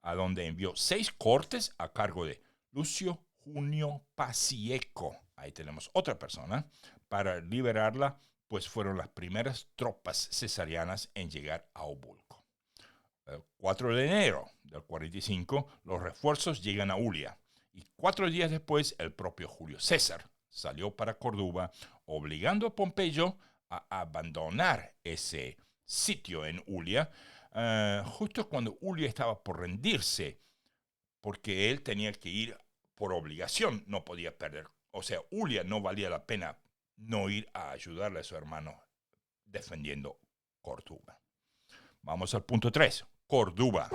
a donde envió 6 cortes a cargo de Lucio Junio Pacieco, ahí tenemos otra persona, para liberarla, pues fueron las primeras tropas cesarianas en llegar a Obulco. El 4 de enero del 45, los refuerzos llegan a Ulia, y 4 días después el propio Julio César salió para Córdoba, obligando a Pompeyo a abandonar ese sitio en Ulia, justo cuando Ulia estaba por rendirse, porque él tenía que ir por obligación, no podía perder. O sea, Ulia no valía la pena no ir a ayudarle a su hermano defendiendo Córdoba. Vamos al punto 3, Córdoba.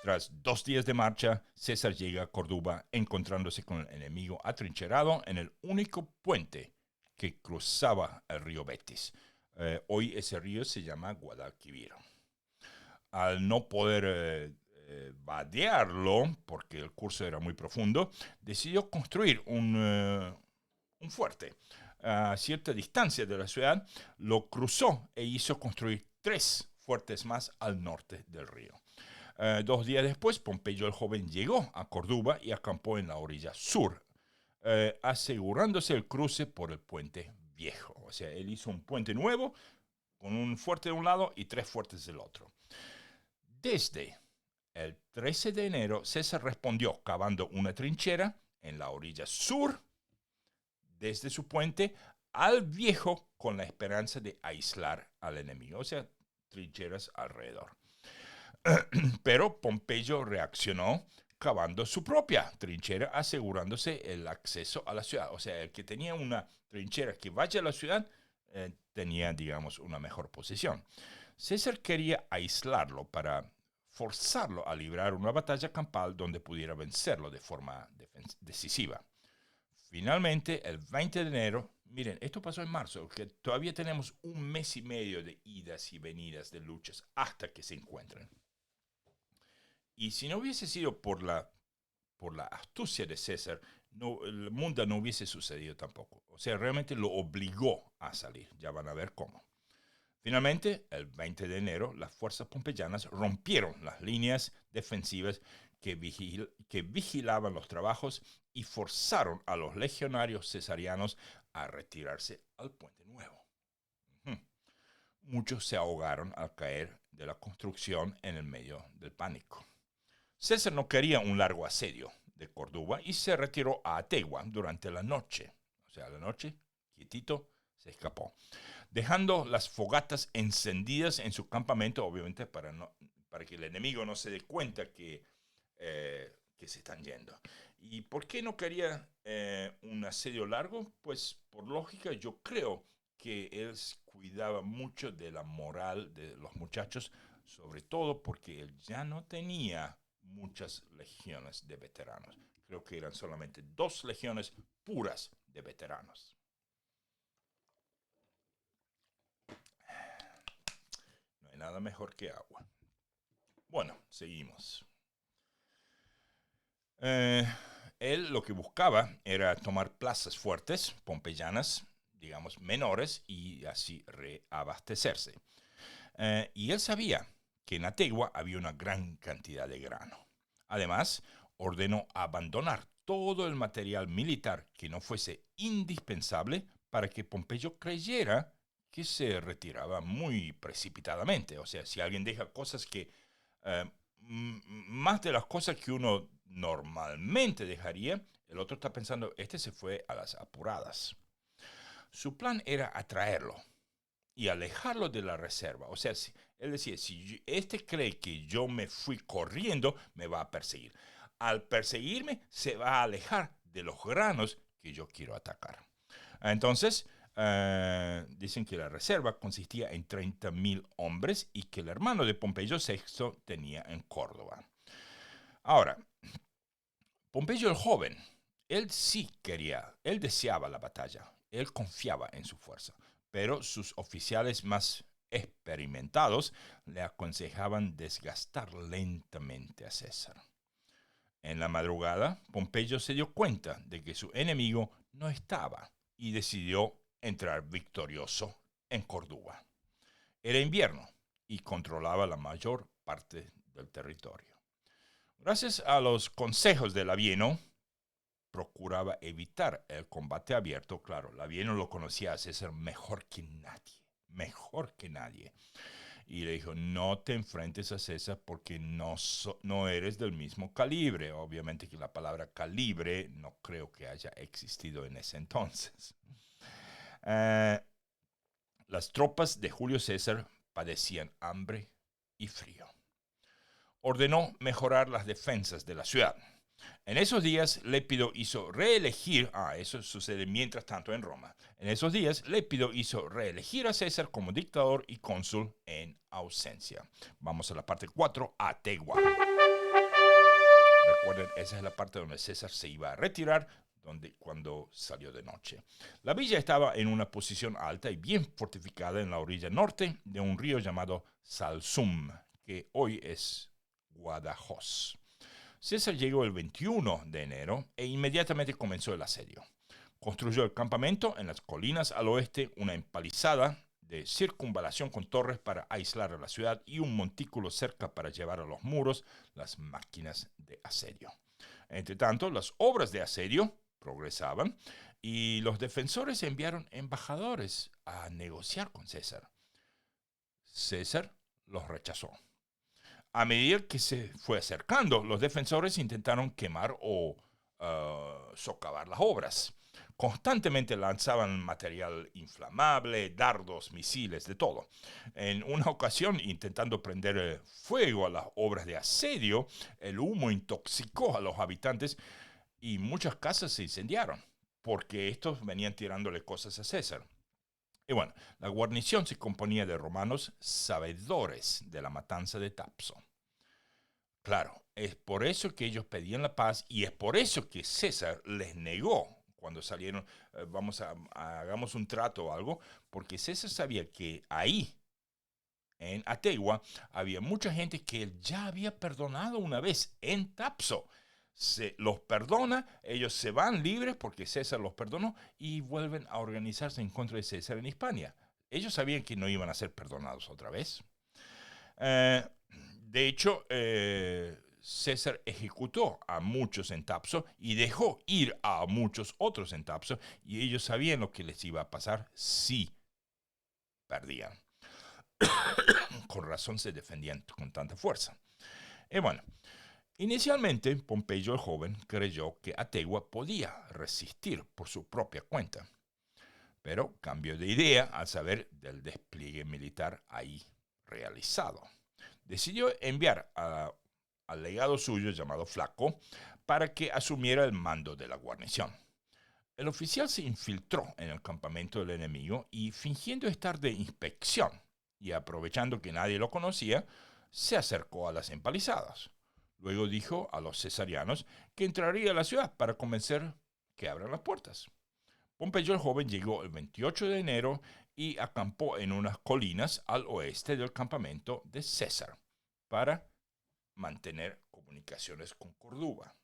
Tras 2 días de marcha, César llega a Córdoba encontrándose con el enemigo atrincherado en el único puente que cruzaba el río Betis. Hoy ese río se llama Guadalquivir. Al no poder vadearlo, porque el curso era muy profundo, decidió construir un fuerte. A cierta distancia de la ciudad, lo cruzó e hizo construir 3 fuertes más al norte del río. 2 días después, Pompeyo el joven llegó a Córdoba y acampó en la orilla sur, asegurándose el cruce por el puente viejo. O sea, él hizo un puente nuevo con un fuerte de un lado y 3 fuertes del otro. Desde el 13 de enero, César respondió cavando una trinchera en la orilla sur desde su puente al viejo con la esperanza de aislar al enemigo, o sea, trincheras alrededor. Pero Pompeyo reaccionó cavando su propia trinchera, asegurándose el acceso a la ciudad. O sea, el que tenía una trinchera que vaya a la ciudad tenía, digamos, una mejor posición. César quería aislarlo para forzarlo a librar una batalla campal donde pudiera vencerlo de forma decisiva. Finalmente, el 20 de enero, miren, esto pasó en marzo, que todavía tenemos un mes y medio de idas y venidas de luchas hasta que se encuentren. Y si no hubiese sido por la astucia de César, el mundo no hubiese sucedido tampoco. O sea, realmente lo obligó a salir. Ya van a ver cómo. Finalmente, el 20 de enero, las fuerzas pompeyanas rompieron las líneas defensivas que vigilaban los trabajos y forzaron a los legionarios cesarianos a retirarse al Puente Nuevo. Muchos se ahogaron al caer de la construcción en el medio del pánico. César no quería un largo asedio de Córdoba y se retiró a Ategua durante la noche. O sea, la noche, quietito, se escapó, dejando las fogatas encendidas en su campamento, obviamente para que el enemigo no se dé cuenta que se están yendo. ¿Y por qué no quería un asedio largo? Pues por lógica yo creo que él cuidaba mucho de la moral de los muchachos, sobre todo porque él ya no tenía muchas legiones de veteranos. Creo que eran solamente 2 legiones puras de veteranos. No hay nada mejor que agua. Bueno, seguimos. Él lo que buscaba era tomar plazas fuertes, pompeyanas, digamos menores, y así reabastecerse. Y él sabía que en Ategua había una gran cantidad de grano. Además, ordenó abandonar todo el material militar que no fuese indispensable para que Pompeyo creyera que se retiraba muy precipitadamente. O sea, si alguien deja cosas que, más de las cosas que uno normalmente dejaría, el otro está pensando, este se fue a las apuradas. Su plan era atraerlo y alejarlo de la reserva. O sea, él decía, si este cree que yo me fui corriendo, me va a perseguir. Al perseguirme, se va a alejar de los granos que yo quiero atacar. Entonces, dicen que la reserva consistía en 30.000 hombres y que el hermano de Pompeyo VI tenía en Córdoba. Ahora, Pompeyo el joven, él sí quería, él deseaba la batalla, él confiaba en su fuerza, pero sus oficiales más experimentados le aconsejaban desgastar lentamente a César. En la madrugada, Pompeyo se dio cuenta de que su enemigo no estaba y decidió entrar victorioso en Córdoba. Era invierno y controlaba la mayor parte del territorio. Gracias a los consejos de Labieno, procuraba evitar el combate abierto. Claro, Labieno lo conocía a César mejor que nadie. Y le dijo, no te enfrentes a César porque no eres del mismo calibre. Obviamente que la palabra calibre no creo que haya existido en ese entonces. Las tropas de Julio César padecían hambre y frío. Ordenó mejorar las defensas de la ciudad. En esos días, Lépido hizo reelegir, eso sucede mientras tanto en Roma. En esos días, Lépido hizo reelegir a César como dictador y cónsul en ausencia. Vamos a la parte 4, Ategua. Recuerden, esa es la parte donde César se iba a retirar, cuando salió de noche. La villa estaba en una posición alta y bien fortificada en la orilla norte de un río llamado Salsum, que hoy es Guadajoz. César llegó el 21 de enero e inmediatamente comenzó el asedio. Construyó el campamento en las colinas al oeste, una empalizada de circunvalación con torres para aislar a la ciudad y un montículo cerca para llevar a los muros las máquinas de asedio. Entre tanto, las obras de asedio progresaban y los defensores enviaron embajadores a negociar con César. César los rechazó. A medida que se fue acercando, los defensores intentaron quemar o socavar las obras. Constantemente lanzaban material inflamable, dardos, misiles, de todo. En una ocasión, intentando prender fuego a las obras de asedio, el humo intoxicó a los habitantes y muchas casas se incendiaron, porque estos venían tirándole cosas a César. Y bueno, la guarnición se componía de romanos sabedores de la matanza de Tapso. Claro, es por eso que ellos pedían la paz y es por eso que César les negó cuando salieron, hagamos un trato o algo, porque César sabía que ahí, en Ategua, había mucha gente que él ya había perdonado una vez en Tapso. Se los perdona, ellos se van libres porque César los perdonó y vuelven a organizarse en contra de César en Hispania. Ellos sabían que no iban a ser perdonados otra vez. De hecho, César ejecutó a muchos en Tapso y dejó ir a muchos otros en Tapso, y ellos sabían lo que les iba a pasar si perdían. Con razón se defendían con tanta fuerza. Y bueno, inicialmente Pompeyo el joven creyó que Ategua podía resistir por su propia cuenta, pero cambió de idea al saber del despliegue militar ahí realizado. Decidió enviar al legado suyo llamado Flaco para que asumiera el mando de la guarnición. El oficial se infiltró en el campamento del enemigo y, fingiendo estar de inspección y aprovechando que nadie lo conocía, se acercó a las empalizadas. Luego dijo a los cesarianos que entraría a la ciudad para convencer que abran las puertas. Pompeyo el joven llegó el 28 de enero y acampó en unas colinas al oeste del campamento de César para mantener comunicaciones con Córdoba.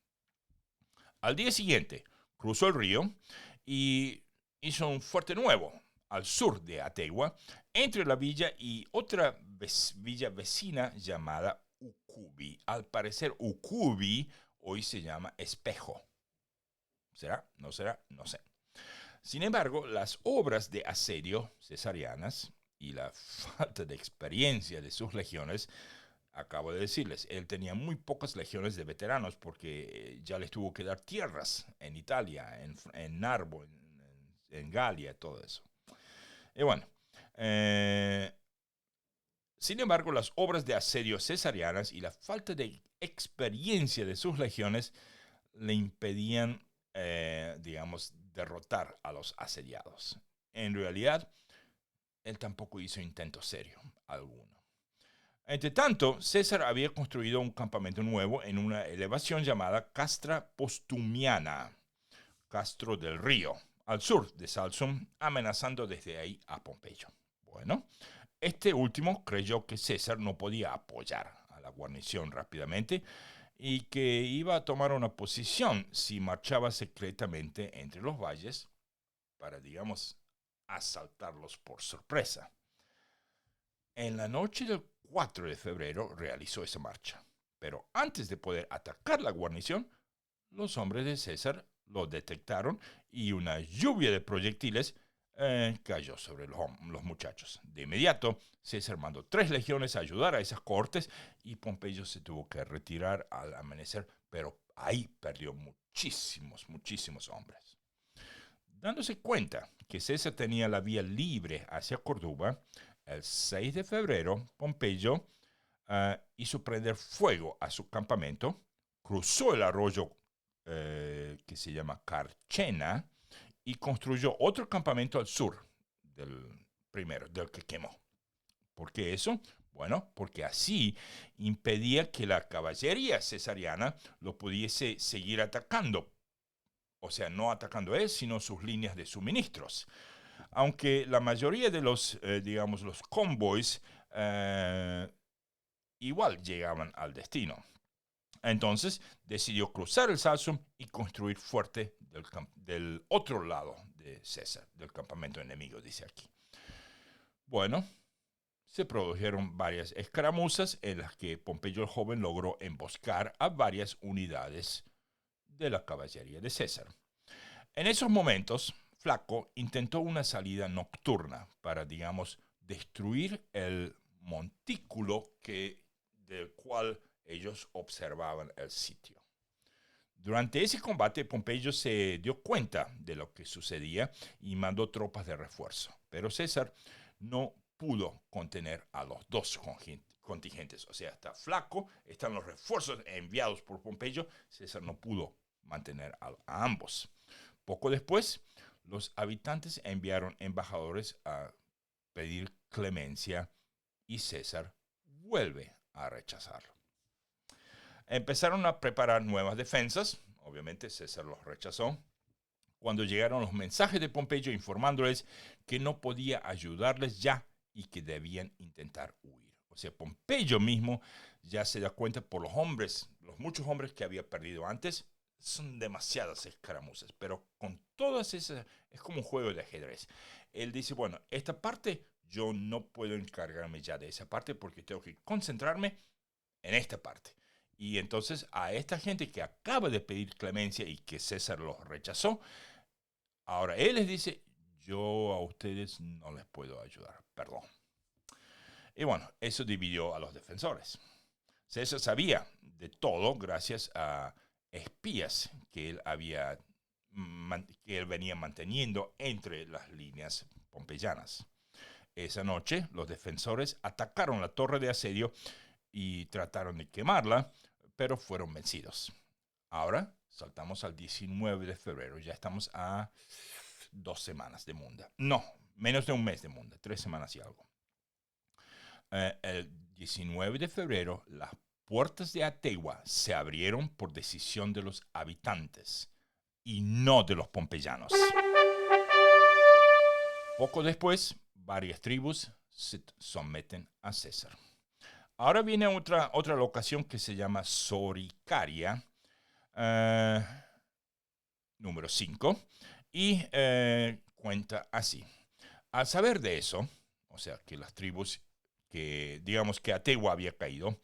Al día siguiente, cruzó el río y hizo un fuerte nuevo al sur de Ategua, entre la villa y otra villa vecina llamada Ucubi. Al parecer, Ucubi hoy se llama Espejo. ¿Será? ¿No será? No sé. Sin embargo, las obras de asedio cesarianas y la falta de experiencia de sus legiones, acabo de decirles, él tenía muy pocas legiones de veteranos porque ya les tuvo que dar tierras en Italia, en Narbo, en Galia, todo eso. Y bueno, sin embargo, las obras de asedio cesarianas y la falta de experiencia de sus legiones le impedían, digamos, derrotar a los asediados. En realidad, él tampoco hizo intento serio alguno. Entre tanto, César había construido un campamento nuevo en una elevación llamada Castra Postumiana, Castro del Río, al sur de Salsum, amenazando desde ahí a Pompeyo. Bueno, este último creyó que César no podía apoyar a la guarnición rápidamente y que iba a tomar una posición si marchaba secretamente entre los valles para, digamos, asaltarlos por sorpresa. En la noche del 4 de febrero realizó esa marcha, pero antes de poder atacar la guarnición, los hombres de César lo detectaron y una lluvia de proyectiles cayó sobre los muchachos. De inmediato, César mandó 3 legiones a ayudar a esas cohortes y Pompeyo se tuvo que retirar al amanecer, pero ahí perdió muchísimos hombres. Dándose cuenta que César tenía la vía libre hacia Córdoba, el 6 de febrero, Pompeyo hizo prender fuego a su campamento, cruzó el arroyo que se llama Carchena y construyó otro campamento al sur del primero, del que quemó. ¿Por qué eso? Bueno, porque así impedía que la caballería cesariana lo pudiese seguir atacando. O sea, no atacando él, sino sus líneas de suministros. Aunque la mayoría de los, digamos, los convoys igual llegaban al destino. Entonces decidió cruzar el Salsum y construir fuerte del otro lado de César, del campamento enemigo, dice aquí. Bueno, se produjeron varias escaramuzas en las que Pompeyo el joven logró emboscar a varias unidades de la caballería de César. En esos momentos, Flaco intentó una salida nocturna para, digamos, destruir el montículo del cual ellos observaban el sitio. Durante ese combate, Pompeyo se dio cuenta de lo que sucedía y mandó tropas de refuerzo. Pero César no pudo contener a los dos contingentes. O sea, está Flaco, están los refuerzos enviados por Pompeyo. César no pudo mantener a ambos. Poco después, los habitantes enviaron embajadores a pedir clemencia y César vuelve a rechazarlo. Empezaron a preparar nuevas defensas, obviamente César los rechazó, cuando llegaron los mensajes de Pompeyo informándoles que no podía ayudarles ya y que debían intentar huir. O sea, Pompeyo mismo ya se da cuenta por los hombres, los muchos hombres que había perdido antes, son demasiadas escaramuzas, pero con todas esas, es como un juego de ajedrez. Él dice, bueno, esta parte yo no puedo encargarme ya de esa parte porque tengo que concentrarme en esta parte. Y entonces a esta gente que acaba de pedir clemencia y que César los rechazó, ahora él les dice, yo a ustedes no les puedo ayudar, perdón. Y bueno, eso dividió a los defensores. César sabía de todo gracias a espías que él venía manteniendo entre las líneas pompeyanas. Esa noche, los defensores atacaron la torre de asedio y trataron de quemarla, pero fueron vencidos. Ahora saltamos al 19 de febrero. Ya estamos a 2 semanas de Munda. No, menos de un mes de Munda, 3 semanas y algo. El 19 de febrero, las puertas de Ategua se abrieron por decisión de los habitantes y no de los pompeyanos. Poco después, varias tribus se someten a César. Ahora viene otra locación que se llama Soricaria, número 5, y cuenta así. Al saber de eso, o sea, que las tribus, que digamos que Ategua había caído,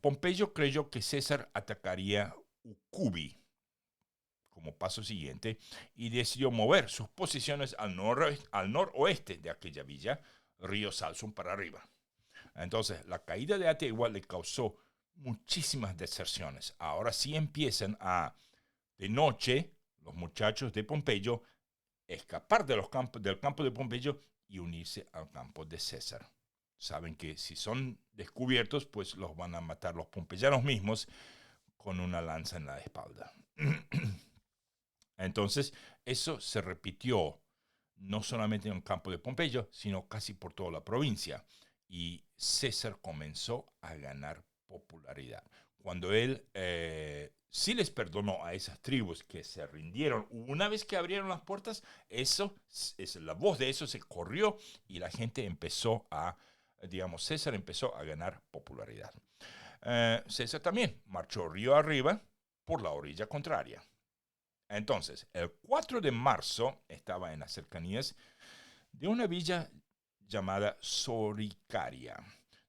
Pompeyo creyó que César atacaría Ucubi como paso siguiente y decidió mover sus posiciones al noroeste de aquella villa, río Salsum para arriba. Entonces, la caída de Ategua le causó muchísimas deserciones. Ahora sí empiezan de noche, los muchachos de Pompeyo, escapar del campo de Pompeyo y unirse al campo de César. Saben que si son descubiertos, pues los van a matar los pompeyanos mismos con una lanza en la espalda. Entonces, eso se repitió no solamente en el campo de Pompeyo, sino casi por toda la provincia. Y César comenzó a ganar popularidad. Cuando él sí les perdonó a esas tribus que se rindieron, una vez que abrieron las puertas, la voz de eso se corrió y la gente César empezó a ganar popularidad. César también marchó río arriba por la orilla contraria. Entonces, el 4 de marzo estaba en las cercanías de una villa llamada Soricaria,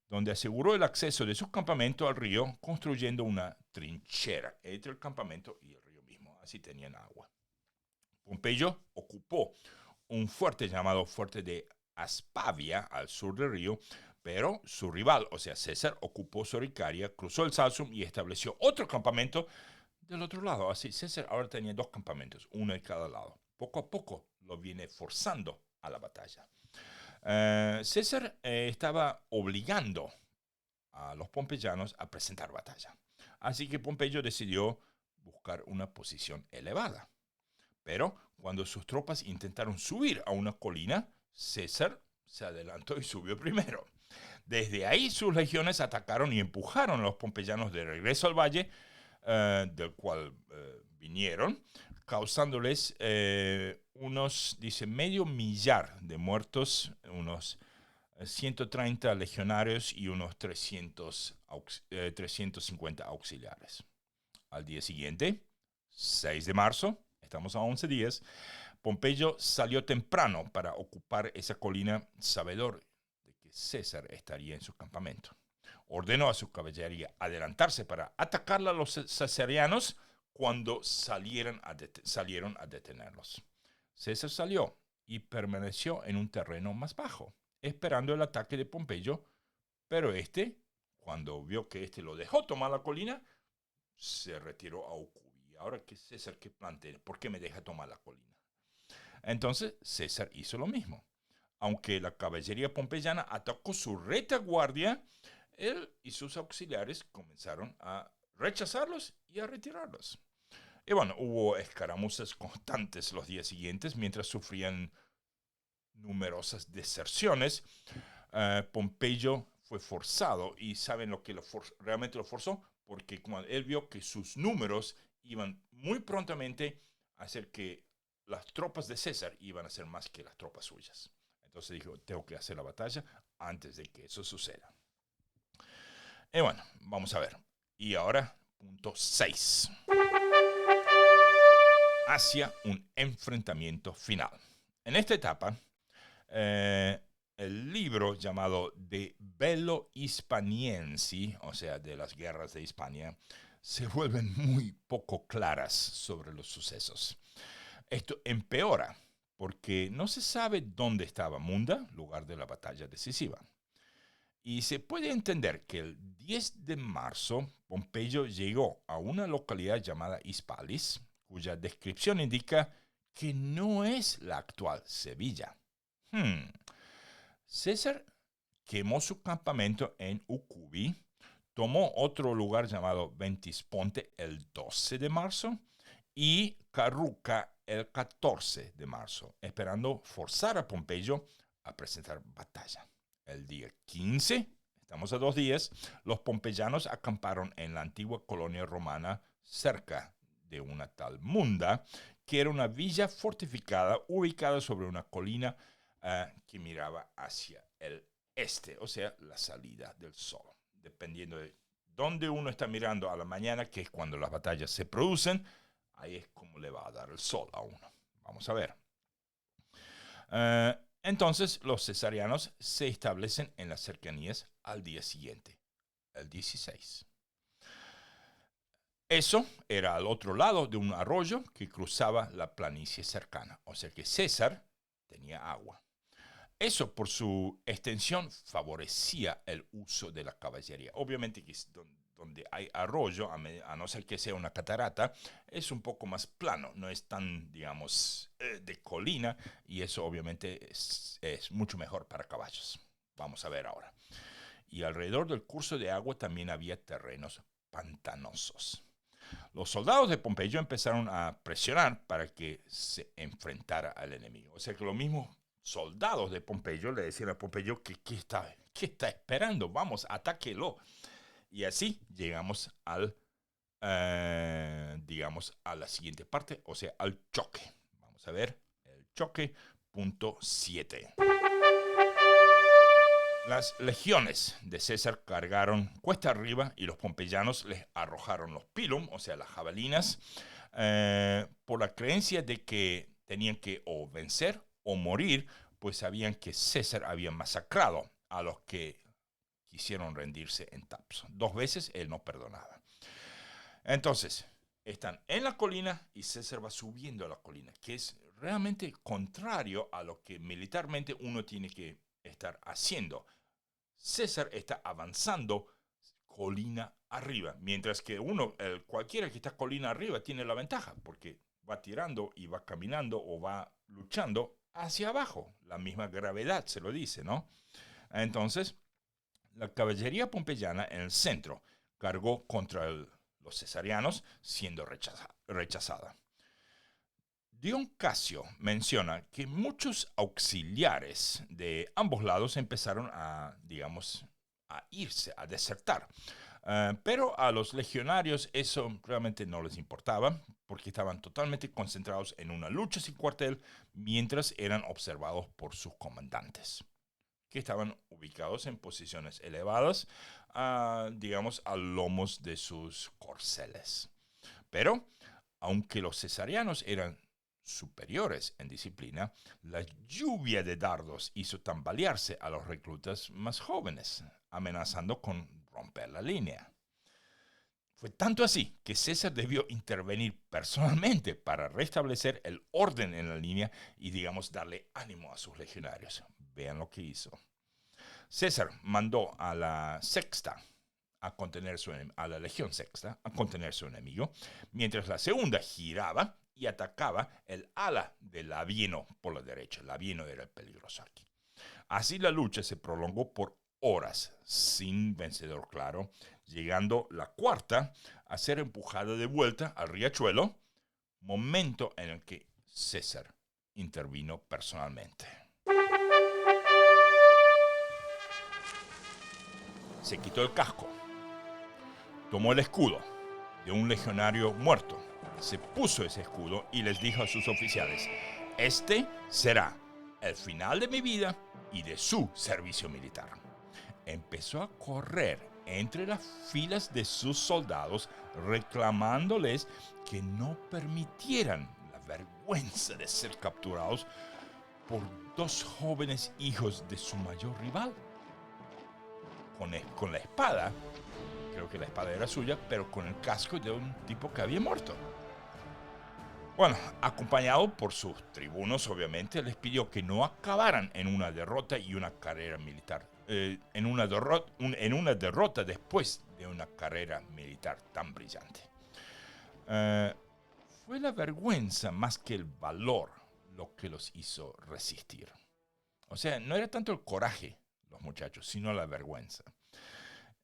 donde aseguró el acceso de su campamento al río construyendo una trinchera entre el campamento y el río mismo. Así tenían agua. Pompeyo ocupó un fuerte llamado Fuerte de Aspavia al sur del río, pero su rival, o sea, César, ocupó Soricaria, cruzó el Salsum y estableció otro campamento del otro lado. Así, César ahora tenía 2 campamentos, uno de cada lado. Poco a poco lo viene forzando a la batalla. César estaba obligando a los pompeyanos a presentar batalla. Así que Pompeyo decidió buscar una posición elevada. Pero cuando sus tropas intentaron subir a una colina, César se adelantó y subió primero. Desde ahí sus legiones atacaron y empujaron a los pompeyanos de regreso al valle, del cual vinieron, causándoles medio millar de muertos, unos 130 legionarios y unos 350 auxiliares. Al día siguiente, 6 de marzo, estamos a 11 días, Pompeyo salió temprano para ocupar esa colina, sabedor de que César estaría en su campamento. Ordenó a su caballería adelantarse para atacarla a los cesarianos cuando salieron a detenerlos. César salió y permaneció en un terreno más bajo, esperando el ataque de Pompeyo, pero cuando vio que lo dejó tomar la colina, se retiró a Ucubi. Ahora que César, ¿qué plantea? ¿Por qué me deja tomar la colina? Entonces César hizo lo mismo. Aunque la caballería pompeyana atacó su retaguardia, él y sus auxiliares comenzaron a rechazarlos y a retirarlos. Y bueno, hubo escaramuzas constantes los días siguientes mientras sufrían numerosas deserciones. Pompeyo fue forzado y ¿saben lo que realmente lo forzó? Porque cuando él vio que sus números iban muy prontamente a hacer que las tropas de César iban a ser más que las tropas suyas. Entonces dijo, tengo que hacer la batalla antes de que eso suceda. Y bueno, vamos a ver. Y ahora, punto 6. Hacia un enfrentamiento final. En esta etapa, el libro llamado De Bello Hispaniensi, o sea, de las guerras de Hispania, se vuelven muy poco claras sobre los sucesos. Esto empeora porque no se sabe dónde estaba Munda, lugar de la batalla decisiva. Y se puede entender que el 10 de marzo Pompeyo llegó a una localidad llamada Hispalis, cuya descripción indica que no es la actual Sevilla. César quemó su campamento en Ucubi, tomó otro lugar llamado Ventisponte el 12 de marzo y Carruca el 14 de marzo, esperando forzar a Pompeyo a presentar batalla. El día 15, estamos a 2 días, los pompeyanos acamparon en la antigua colonia romana cerca de una tal Munda, que era una villa fortificada ubicada sobre una colina que miraba hacia el este, o sea, la salida del sol. Dependiendo de dónde uno está mirando a la mañana, que es cuando las batallas se producen, ahí es como le va a dar el sol a uno. Vamos a ver. Entonces, los cesarianos se establecen en las cercanías al día siguiente, el 16. Eso era al otro lado de un arroyo que cruzaba la planicie cercana, o sea que César tenía agua. Eso, por su extensión, favorecía el uso de la caballería. Obviamente que donde hay arroyo, a no ser que sea una catarata, es un poco más plano, no es tan, digamos, de colina, y eso obviamente es mucho mejor para caballos. Vamos a ver ahora. Y alrededor del curso de agua también había terrenos pantanosos. Los soldados de Pompeyo empezaron a presionar para que se enfrentara al enemigo. O sea que los mismos soldados de Pompeyo le decían a Pompeyo que ¿qué está esperando? Vamos, atáquelo. Y así llegamos digamos, a la siguiente parte, o sea, al choque. Vamos a ver el choque, punto 7. Las legiones de César cargaron cuesta arriba y los pompeyanos les arrojaron los pilum, o sea, las jabalinas, por la creencia de que tenían que o vencer o morir, pues sabían que César había masacrado a los que quisieron rendirse en Tapso. 2 veces él no perdonaba. Entonces, están en la colina y César va subiendo a la colina, que es realmente contrario a lo que militarmente uno tiene que estar haciendo. César está avanzando colina arriba, mientras que cualquiera que está colina arriba tiene la ventaja, porque va tirando y va caminando o va luchando hacia abajo. La misma gravedad se lo dice, ¿no? Entonces, la caballería pompeyana en el centro cargó contra los cesarianos, siendo rechazada. Dion Casio menciona que muchos auxiliares de ambos lados empezaron a, digamos, a irse, a desertar. Pero a los legionarios eso realmente no les importaba, porque estaban totalmente concentrados en una lucha sin cuartel, mientras eran observados por sus comandantes, que estaban ubicados en posiciones elevadas, digamos, a lomos de sus corceles. Pero, aunque los cesarianos eran superiores en disciplina, la lluvia de dardos hizo tambalearse a los reclutas más jóvenes, amenazando con romper la línea. Fue tanto así que César debió intervenir personalmente para restablecer el orden en la línea y, digamos, darle ánimo a sus legionarios. Vean lo que hizo. César mandó a la sexta a la legión sexta a contener su enemigo, mientras la segunda giraba y atacaba el ala de Labieno por la derecha. Labieno era el peligroso aquí. Así la lucha se prolongó por horas, sin vencedor claro, llegando la cuarta a ser empujada de vuelta al riachuelo, momento en el que César intervino personalmente. Se quitó el casco, tomó el escudo de un legionario muerto, se puso ese escudo y les dijo a sus oficiales: este será el final de mi vida y de su servicio militar. Empezó a correr entre las filas de sus soldados, reclamándoles que no permitieran la vergüenza de ser capturados por 2 jóvenes hijos de su mayor rival. con la espada, creo que la espada era suya, pero con el casco de un tipo que había muerto. Bueno, acompañado por sus tribunos, obviamente, les pidió que no acabaran en una derrota y una carrera militar. En una derrota después de una carrera militar tan brillante. Fue la vergüenza más que el valor lo que los hizo resistir. O sea, no era tanto el coraje, los muchachos, sino la vergüenza.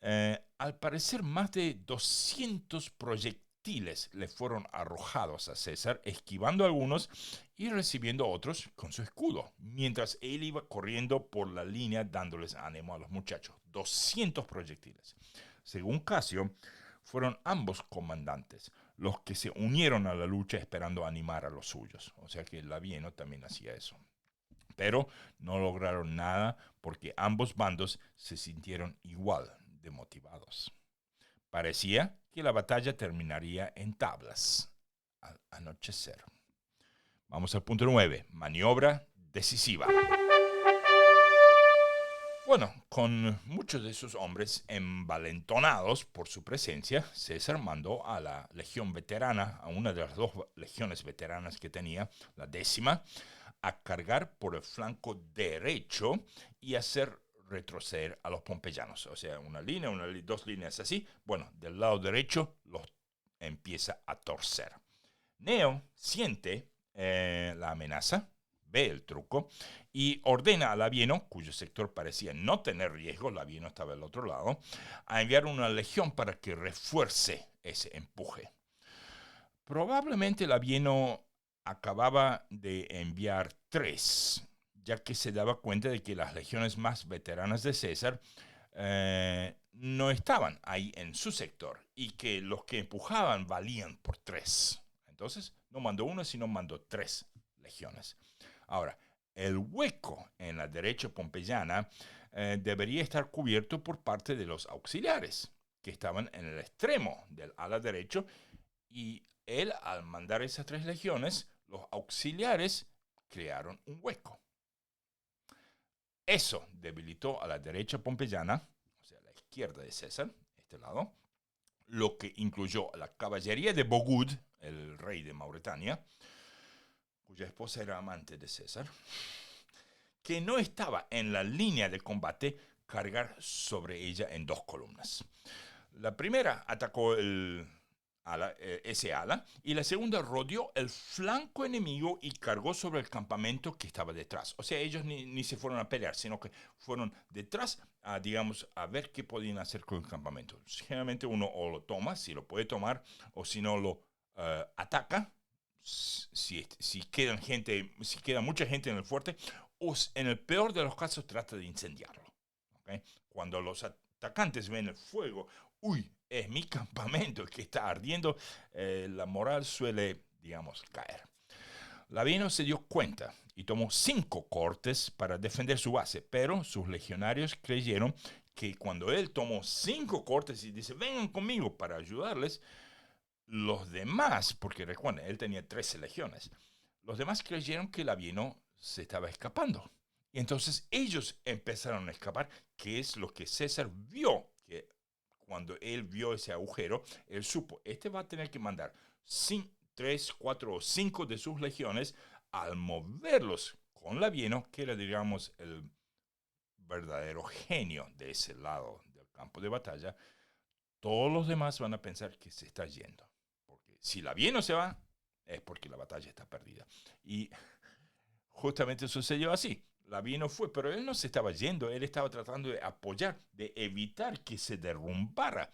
Al parecer, más de 200 proyectiles le fueron arrojados a César, esquivando algunos y recibiendo otros con su escudo, mientras él iba corriendo por la línea dándoles ánimo a los muchachos. 200 proyectiles. Según Casio, fueron ambos comandantes los que se unieron a la lucha esperando animar a los suyos. O sea que Labieno también hacía eso. Pero no lograron nada porque ambos bandos se sintieron igual de motivados. Parecía que la batalla terminaría en tablas al anochecer. Vamos al punto 9, maniobra decisiva. Bueno, con muchos de sus hombres envalentonados por su presencia, César mandó a la legión veterana, a una de las dos legiones veteranas que tenía, la 10ª, a cargar por el flanco derecho y hacer retroceder a los pompeyanos. O sea, dos líneas así. Bueno, del lado derecho los empieza a torcer. Neo siente la amenaza, ve el truco y ordena a Labieno, cuyo sector parecía no tener riesgo, Labieno estaba al otro lado, a enviar una legión para que refuerce ese empuje. Probablemente Labieno acababa de enviar 3, ya que se daba cuenta de que las legiones más veteranas de César no estaban ahí en su sector y que los que empujaban valían por 3. Entonces no mandó 1, sino mandó 3 legiones. Ahora, el hueco en la derecha pompeyana debería estar cubierto por parte de los auxiliares, que estaban en el extremo del ala derecho, y él, al mandar esas 3 legiones, los auxiliares crearon un hueco. Eso debilitó a la derecha pompeyana, o sea, la izquierda de César, este lado, lo que incluyó a la caballería de Bogud, el rey de Mauretania, cuya esposa era amante de César, que no estaba en la línea de combate, cargar sobre ella en 2 columnas. La primera atacó ese ala, y la segunda rodeó el flanco enemigo y cargó sobre el campamento que estaba detrás. O sea, ellos ni se fueron a pelear, sino que fueron detrás a ver qué podían hacer con el campamento. Generalmente uno o lo toma, si lo puede tomar, o si no lo ataca, si queda mucha gente en el fuerte, o en el peor de los casos trata de incendiarlo. ¿Okay? Cuando los atacantes ven el fuego, uy, es mi campamento el que está ardiendo, la moral suele, caer. Labieno se dio cuenta y tomó 5 cortes para defender su base, pero sus legionarios creyeron que cuando él tomó 5 cortes y dice, vengan conmigo para ayudarles, los demás, porque recuerden, él tenía 13 legiones, los demás creyeron que Labieno se estaba escapando. Y entonces ellos empezaron a escapar, que es lo que César vio, que cuando él vio ese agujero, él supo, va a tener que mandar 3, 4 o 5 de sus legiones al moverlos con Labieno, que era, el verdadero genio de ese lado del campo de batalla. Todos los demás van a pensar que se está yendo. Porque si Labieno se va, es porque la batalla está perdida. Y justamente sucedió así. Labieno fue, pero él no se estaba yendo, él estaba tratando de apoyar, de evitar que se derrumbara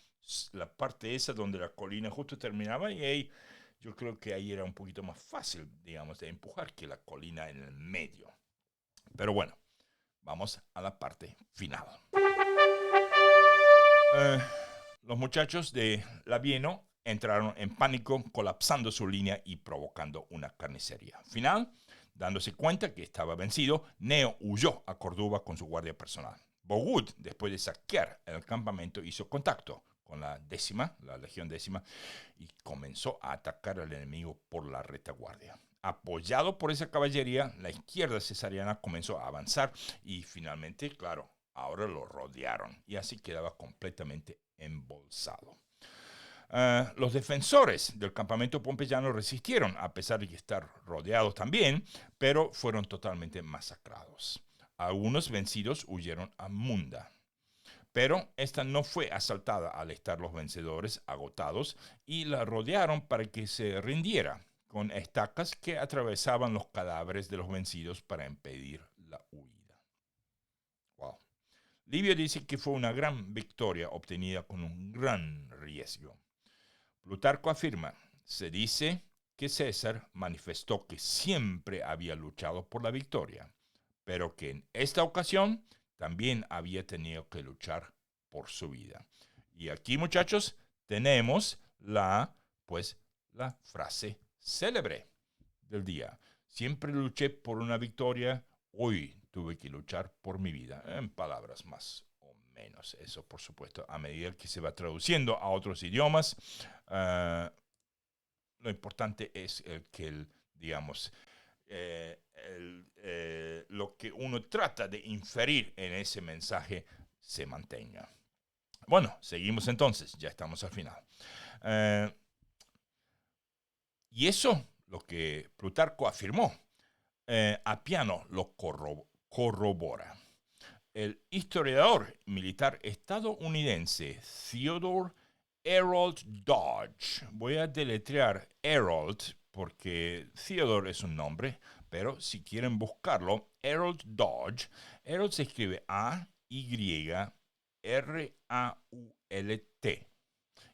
la parte esa donde la colina justo terminaba, y ahí yo creo que ahí era un poquito más fácil, de empujar que la colina en el medio. Pero bueno, vamos a la parte final. Los muchachos de Labieno entraron en pánico, colapsando su línea y provocando una carnicería. Final, dándose cuenta que estaba vencido, Neo huyó a Córdoba con su guardia personal. Bogud, después de saquear el campamento, hizo contacto con la legión 10ª, y comenzó a atacar al enemigo por la retaguardia. Apoyado por esa caballería, la izquierda cesariana comenzó a avanzar y finalmente, claro, ahora lo rodearon y así quedaba completamente embolsado. Los defensores del campamento pompeyano resistieron, a pesar de estar rodeados también, pero fueron totalmente masacrados. Algunos vencidos huyeron a Munda, pero esta no fue asaltada al estar los vencedores agotados y la rodearon para que se rindiera, con estacas que atravesaban los cadáveres de los vencidos para impedir la huida. Wow. Livio dice que fue una gran victoria obtenida con un gran riesgo. Plutarco afirma, se dice que César manifestó que siempre había luchado por la victoria, pero que en esta ocasión también había tenido que luchar por su vida. Y aquí, muchachos, tenemos la frase célebre del día. Siempre luché por una victoria, hoy tuve que luchar por mi vida. En palabras más o menos. Eso, por supuesto, a medida que se va traduciendo a otros idiomas, lo importante es lo que uno trata de inferir en ese mensaje se mantenga. Bueno, seguimos entonces, ya estamos al final. Y eso, lo que Plutarco afirmó, Apiano lo corrobora. El historiador militar estadounidense Theodore Harold Dodge, voy a deletrear Harold porque Theodore es un nombre, pero si quieren buscarlo, Harold Dodge, Harold se escribe A-Y-R-A-U-L-T.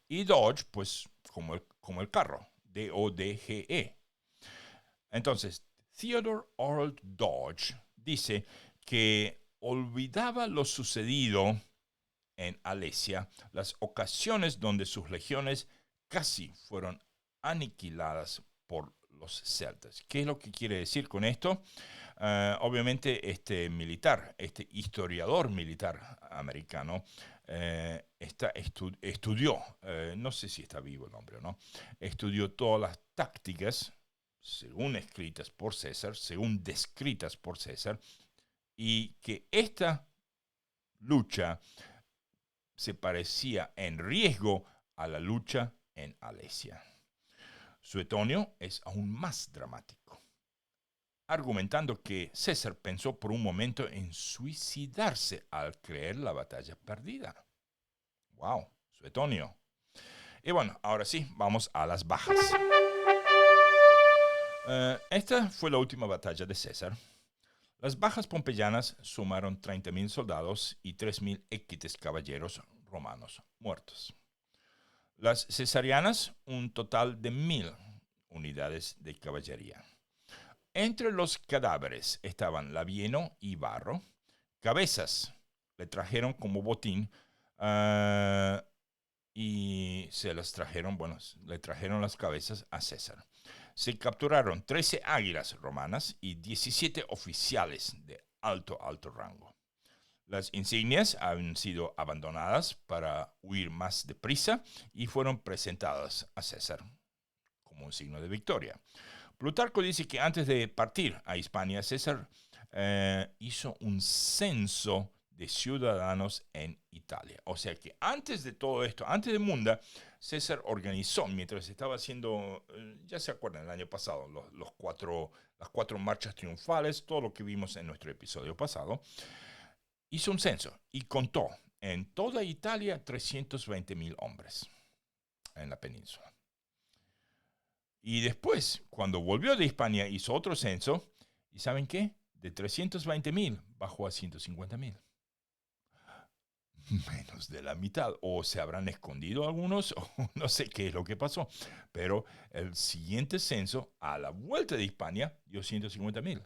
Y Dodge, pues como el carro, D-O-D-G-E. Entonces, Theodore Harold Dodge dice que olvidaba lo sucedido en Alesia, las ocasiones donde sus legiones casi fueron aniquiladas por los celtas. ¿Qué es lo que quiere decir con esto? Obviamente este historiador militar americano, estudió, no sé si está vivo el hombre o no, estudió todas las tácticas, según escritas por César, según descritas por César, y que esta lucha se parecía en riesgo a la lucha en Alesia. Suetonio es aún más dramático, argumentando que César pensó por un momento en suicidarse al creer la batalla perdida. ¡Wow! Suetonio. Y bueno, ahora sí, vamos a las bajas. Esta fue la última batalla de César. Las bajas pompeyanas sumaron 30.000 soldados y 3.000 equites caballeros romanos muertos. Las cesarianas, un total de 1.000 unidades de caballería. Entre los cadáveres estaban Labieno y Varro. Cabezas le trajeron como botín y le trajeron las cabezas a César. Se capturaron 13 águilas romanas y 17 oficiales de alto rango. Las insignias han sido abandonadas para huir más deprisa y fueron presentadas a César como un signo de victoria. Plutarco dice que antes de partir a Hispania, César hizo un censo de ciudadanos en Italia. O sea que antes de todo esto, antes de Munda, César organizó, mientras estaba haciendo, ya se acuerdan, el año pasado, las cuatro marchas triunfales, todo lo que vimos en nuestro episodio pasado, hizo un censo y contó en toda Italia 320.000 hombres en la península. Y después, cuando volvió de Hispania, hizo otro censo, ¿y saben qué? De 320.000 bajó a 150.000. Menos de la mitad, o se habrán escondido algunos, o no sé qué es lo que pasó, pero el siguiente censo, a la vuelta de Hispania, dio 150.000.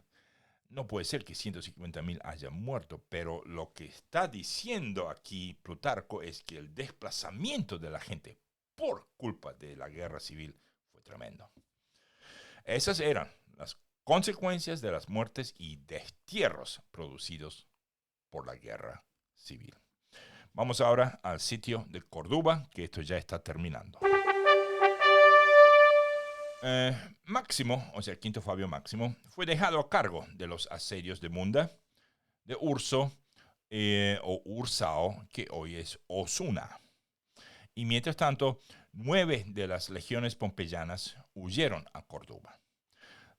No puede ser que 150.000 hayan muerto, pero lo que está diciendo aquí Plutarco es que el desplazamiento de la gente por culpa de la guerra civil fue tremendo. Esas eran las consecuencias de las muertes y destierros producidos por la guerra civil. Vamos ahora al sitio de Córdoba, que esto ya está terminando. Máximo, o sea, Quinto Fabio Máximo, fue dejado a cargo de los asedios de Munda, de Urso, o Ursao, que hoy es Osuna. Y mientras tanto, 9 de las legiones pompeyanas huyeron a Córdoba.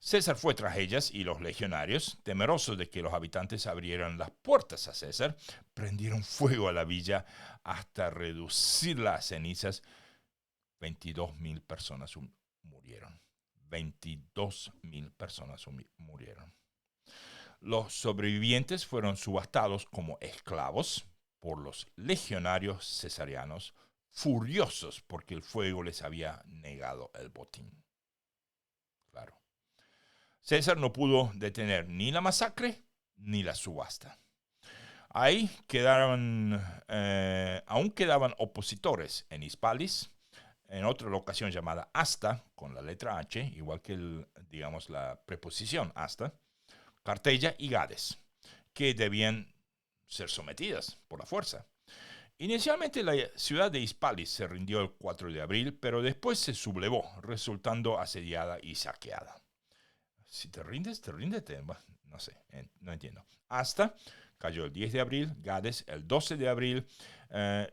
César fue tras ellas y los legionarios, temerosos de que los habitantes abrieran las puertas a César, prendieron fuego a la villa hasta reducirla a cenizas. 22.000 personas murieron. 22.000 personas murieron. Los sobrevivientes fueron subastados como esclavos por los legionarios cesarianos, furiosos porque el fuego les había negado el botín. Claro. César no pudo detener ni la masacre ni la subasta. Ahí aún quedaban opositores en Hispalis, en otra locación llamada Asta, con la letra H, igual que la preposición hasta, Cartella y Gades, que debían ser sometidas por la fuerza. Inicialmente la ciudad de Hispalis se rindió el 4 de abril, pero después se sublevó, resultando asediada y saqueada. Si te rindes, ríndete. No sé, no entiendo. Hasta cayó el 10 de abril, Gades el 12 de abril,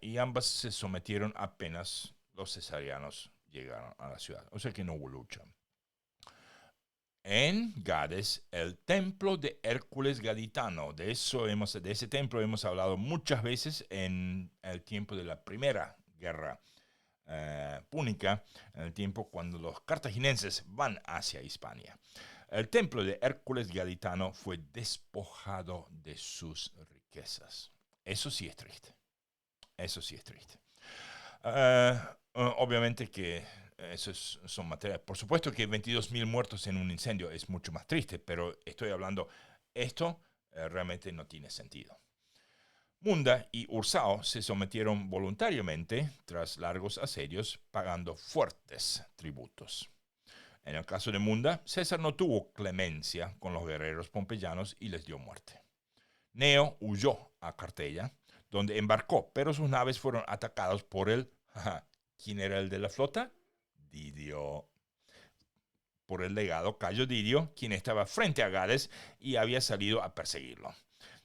y ambas se sometieron apenas los cesarianos llegaron a la ciudad. O sea que no hubo lucha. En Gades, el templo de Hércules Gaditano. De ese templo hemos hablado muchas veces en el tiempo de la primera guerra púnica, en el tiempo cuando los cartagineses van hacia Hispania. El templo de Hércules Gaditano fue despojado de sus riquezas. Eso sí es triste. Eso sí es triste. Obviamente que son materias. Por supuesto que 22.000 muertos en un incendio es mucho más triste, pero estoy hablando, esto realmente no tiene sentido. Munda y Ursao se sometieron voluntariamente tras largos asedios, pagando fuertes tributos. En el caso de Munda, César no tuvo clemencia con los guerreros pompeyanos y les dio muerte. Neo huyó a Cartella, donde embarcó, pero sus naves fueron atacadas por ¿quién era el de la flota? Didio. Por el legado Cayo Didio, quien estaba frente a Gades y había salido a perseguirlo.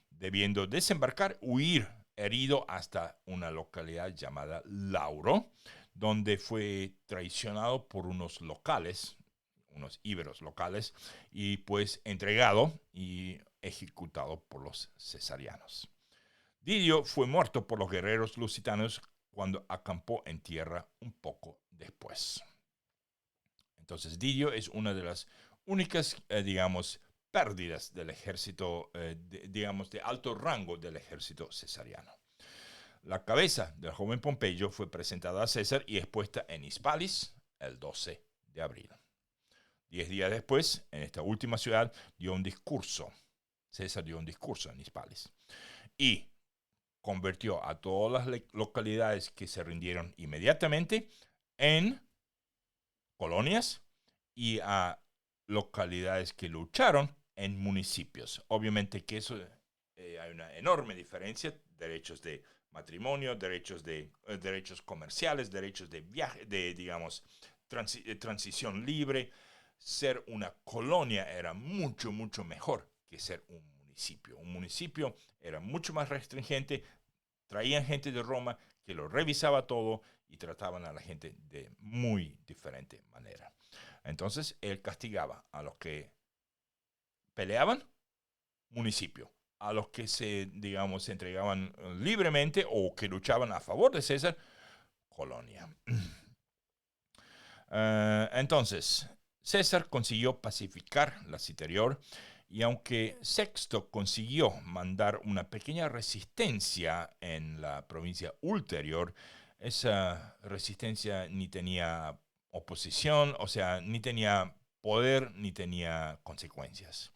Debiendo desembarcar, huir herido hasta una localidad llamada Lauro, donde fue traicionado por unos íberos locales, y pues entregado y ejecutado por los cesarianos. Didio fue muerto por los guerreros lusitanos cuando acampó en tierra un poco después. Entonces Didio es una de las únicas, pérdidas del ejército, de alto rango del ejército cesariano. La cabeza del joven Pompeyo fue presentada a César y expuesta en Hispalis el 12 de abril. 10 días después, en esta última ciudad, César dio un discurso en Hispalis y convirtió a todas las localidades que se rindieron inmediatamente en colonias y a localidades que lucharon en municipios. Obviamente que eso hay una enorme diferencia, derechos de matrimonio, derechos comerciales, derechos de viaje, transición libre. Ser una colonia era mucho, mucho mejor que ser un municipio. Un municipio era mucho más restringente, traían gente de Roma que lo revisaba todo y trataban a la gente de muy diferente manera. Entonces, él castigaba a los que peleaban, municipio. A los que se entregaban libremente o que luchaban a favor de César, colonia. Entonces, César consiguió pacificar la Citerior, y aunque Sexto consiguió mandar una pequeña resistencia en la provincia ulterior, esa resistencia ni tenía oposición, o sea, ni tenía poder, ni tenía consecuencias.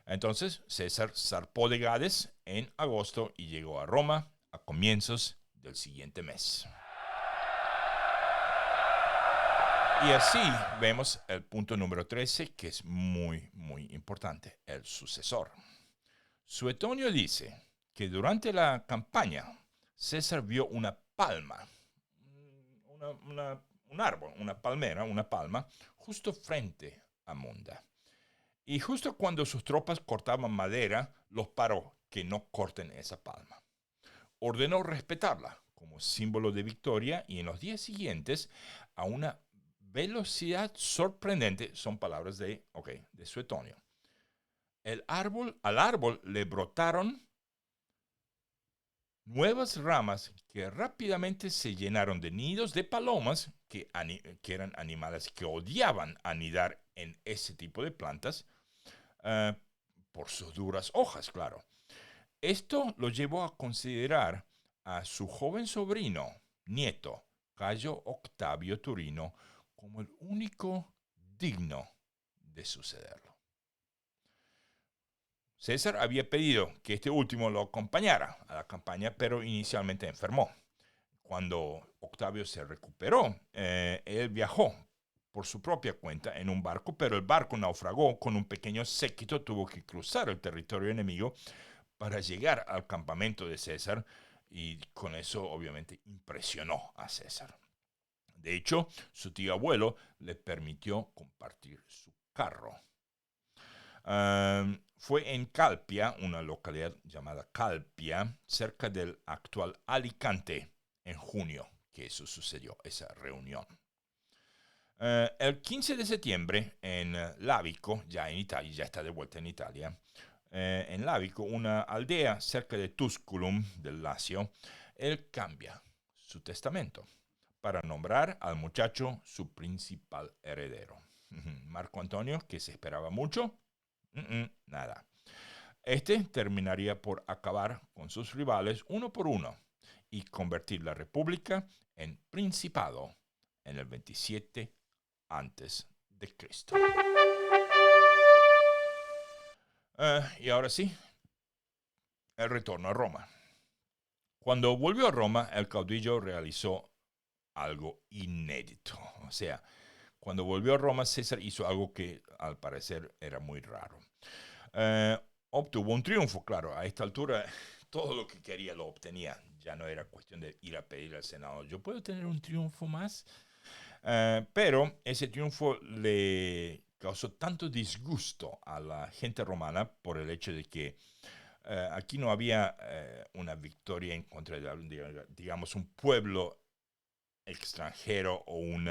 Entonces, César zarpó de Gades en agosto y llegó a Roma a comienzos del siguiente mes. Y así vemos el punto número 13, que es muy, muy importante, el sucesor. Suetonio dice que durante la campaña César vio una palma, un árbol, una palmera, una palma, justo frente a Munda. Y justo cuando sus tropas cortaban madera, los paró que no corten esa palma. Ordenó respetarla como símbolo de victoria y en los días siguientes, a una velocidad sorprendente, son palabras de Suetonio. Al árbol le brotaron nuevas ramas que rápidamente se llenaron de nidos de palomas, que eran animales que odiaban anidar en ese tipo de plantas, por sus duras hojas, claro. Esto lo llevó a considerar a su joven sobrino, nieto, Cayo Octavio Turino, como el único digno de sucederlo. César había pedido que este último lo acompañara a la campaña, pero inicialmente enfermó. Cuando Octavio se recuperó, él viajó por su propia cuenta en un barco, pero el barco naufragó con un pequeño séquito, tuvo que cruzar el territorio enemigo para llegar al campamento de César, y con eso obviamente impresionó a César. De hecho, su tío abuelo le permitió compartir su carro. Fue en Calpia, una localidad llamada Calpia, cerca del actual Alicante, en junio, que eso sucedió, esa reunión. El 15 de septiembre, en Lávico, ya en Italia, ya está de vuelta en Italia, en Lávico, una aldea cerca de Tusculum, del Lacio, él cambia su testamento para nombrar al muchacho su principal heredero. Marco Antonio, que se esperaba mucho, nada. Este terminaría por acabar con sus rivales uno por uno y convertir la república en principado en el 27 antes de Cristo. Y ahora sí, el retorno a Roma. Cuando volvió a Roma, el caudillo realizó algo inédito. O sea, cuando volvió a Roma, César hizo algo que al parecer era muy raro. Obtuvo un triunfo, claro. A esta altura, todo lo que quería lo obtenía. Ya no era cuestión de ir a pedir al Senado, ¿yo puedo tener un triunfo más? Pero ese triunfo le causó tanto disgusto a la gente romana por el hecho de que aquí no había una victoria en contra de, digamos, un pueblo extranjero o un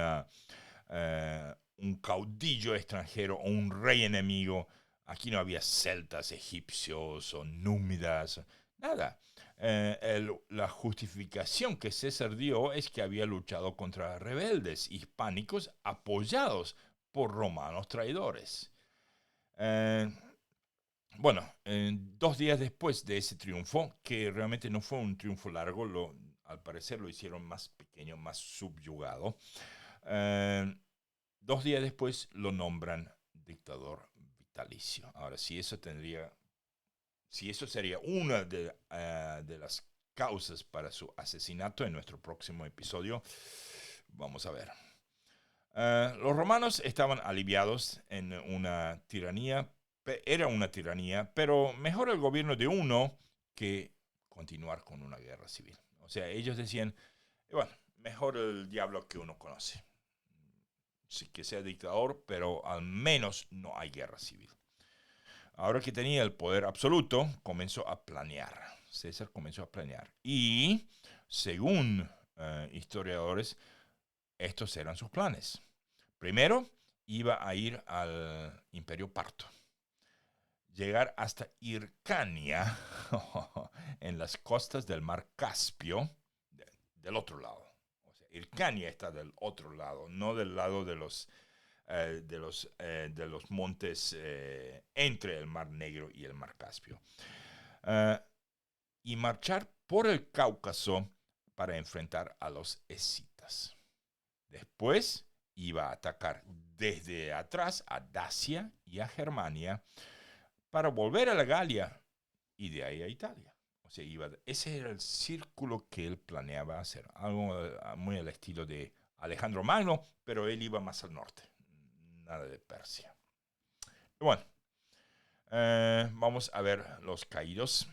caudillo extranjero o un rey enemigo. Aquí no había celtas, egipcios o númidas, nada. La justificación que César dio es que había luchado contra rebeldes hispánicos apoyados por romanos traidores. Bueno, 2 días después de ese triunfo, que realmente no fue un triunfo largo, al parecer lo hicieron más pequeño, más subyugado, 2 días después lo nombran dictador vitalicio. Ahora, si eso sería una de las causas para su asesinato en nuestro próximo episodio, vamos a ver. Los romanos estaban aliviados en una tiranía. Era una tiranía, pero mejor el gobierno de uno que continuar con una guerra civil. O sea, ellos decían, bueno, mejor el diablo que uno conoce. Sí, que sea dictador, pero al menos no hay guerra civil. Ahora que tenía el poder absoluto, comenzó a planear. César comenzó a planear. Y, según historiadores, estos eran sus planes. Primero, iba a ir al Imperio Parto. Llegar hasta Hircania, en las costas del mar Caspio, del otro lado. O sea, Hircania está del otro lado, no del lado de los montes entre el Mar Negro y el Mar Caspio. Y marchar por el Cáucaso para enfrentar a los escitas. Después iba a atacar desde atrás a Dacia y a Germania para volver a la Galia y de ahí a Italia. O sea, ese era el círculo que él planeaba hacer, algo muy al estilo de Alejandro Magno, pero él iba más al norte, nada de Persia. Bueno, vamos a ver los caídos.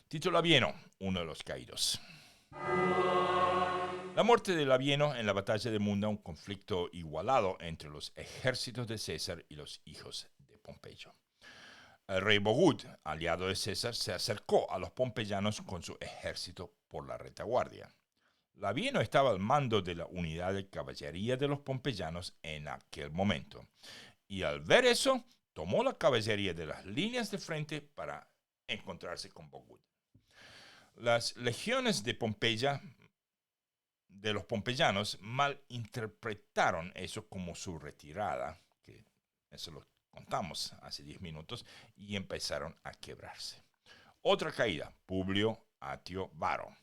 Tito Labieno, uno de los caídos. La muerte de Labieno en la batalla de Munda, un conflicto igualado entre los ejércitos de César y los hijos de Pompeyo. El rey Bogud, aliado de César, se acercó a los pompeyanos con su ejército por la retaguardia. Labieno estaba al mando de la unidad de caballería de los pompeyanos en aquel momento, y al ver eso, tomó la caballería de las líneas de frente para encontrarse con Bogud. Las legiones de Pompeya, de los pompeyanos, malinterpretaron eso como su retirada, que eso lo contamos hace 10 minutos, y empezaron a quebrarse. Otra caída, Publio Atio Varo.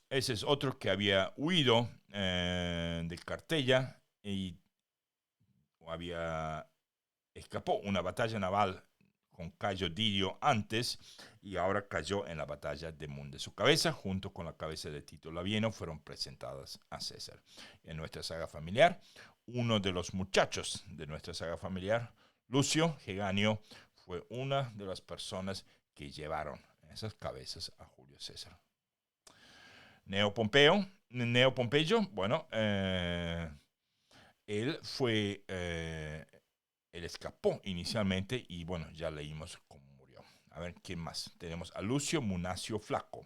Ese es otro que había huido de Cartella y escapó una batalla naval con Cayo Didio antes y ahora cayó en la batalla de Munda. Su cabeza, junto con la cabeza de Tito Labieno, fueron presentadas a César. En nuestra saga familiar, uno de los muchachos de nuestra saga familiar, Lucio Geganio, fue una de las personas que llevaron esas cabezas a Julio César. Neo Pompeyo, bueno, él escapó inicialmente y bueno, ya leímos cómo murió. A ver, ¿quién más? Tenemos a Lucio Munacio Flaco.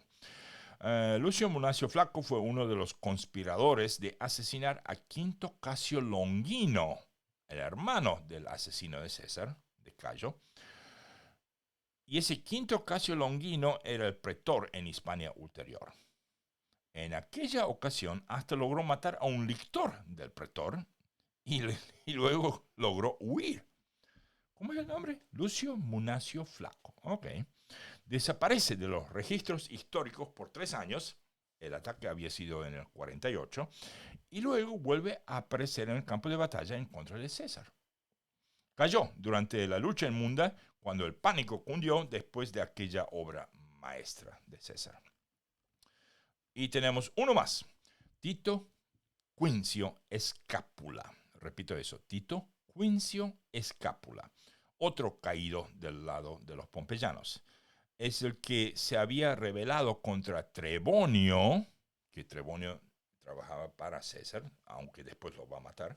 Lucio Munacio Flaco fue uno de los conspiradores de asesinar a Quinto Casio Longino, el hermano del asesino de César, de Cayo. Y ese Quinto Casio Longino era el pretor en Hispania Ulterior. En aquella ocasión hasta logró matar a un lictor del pretor y luego logró huir. ¿Cómo es el nombre? Lucio Munacio Flaco. Ok. Desaparece de los registros históricos por 3 años. El ataque había sido en el 48. Y luego vuelve a aparecer en el campo de batalla en contra de César. Cayó durante la lucha en Munda cuando el pánico cundió después de aquella obra maestra de César. Y tenemos uno más. Tito Quincio Escápula. Repito eso. Tito Quincio Escápula. Otro caído del lado de los pompeyanos. Es el que se había rebelado contra Trebonio, que Trebonio trabajaba para César, aunque después lo va a matar,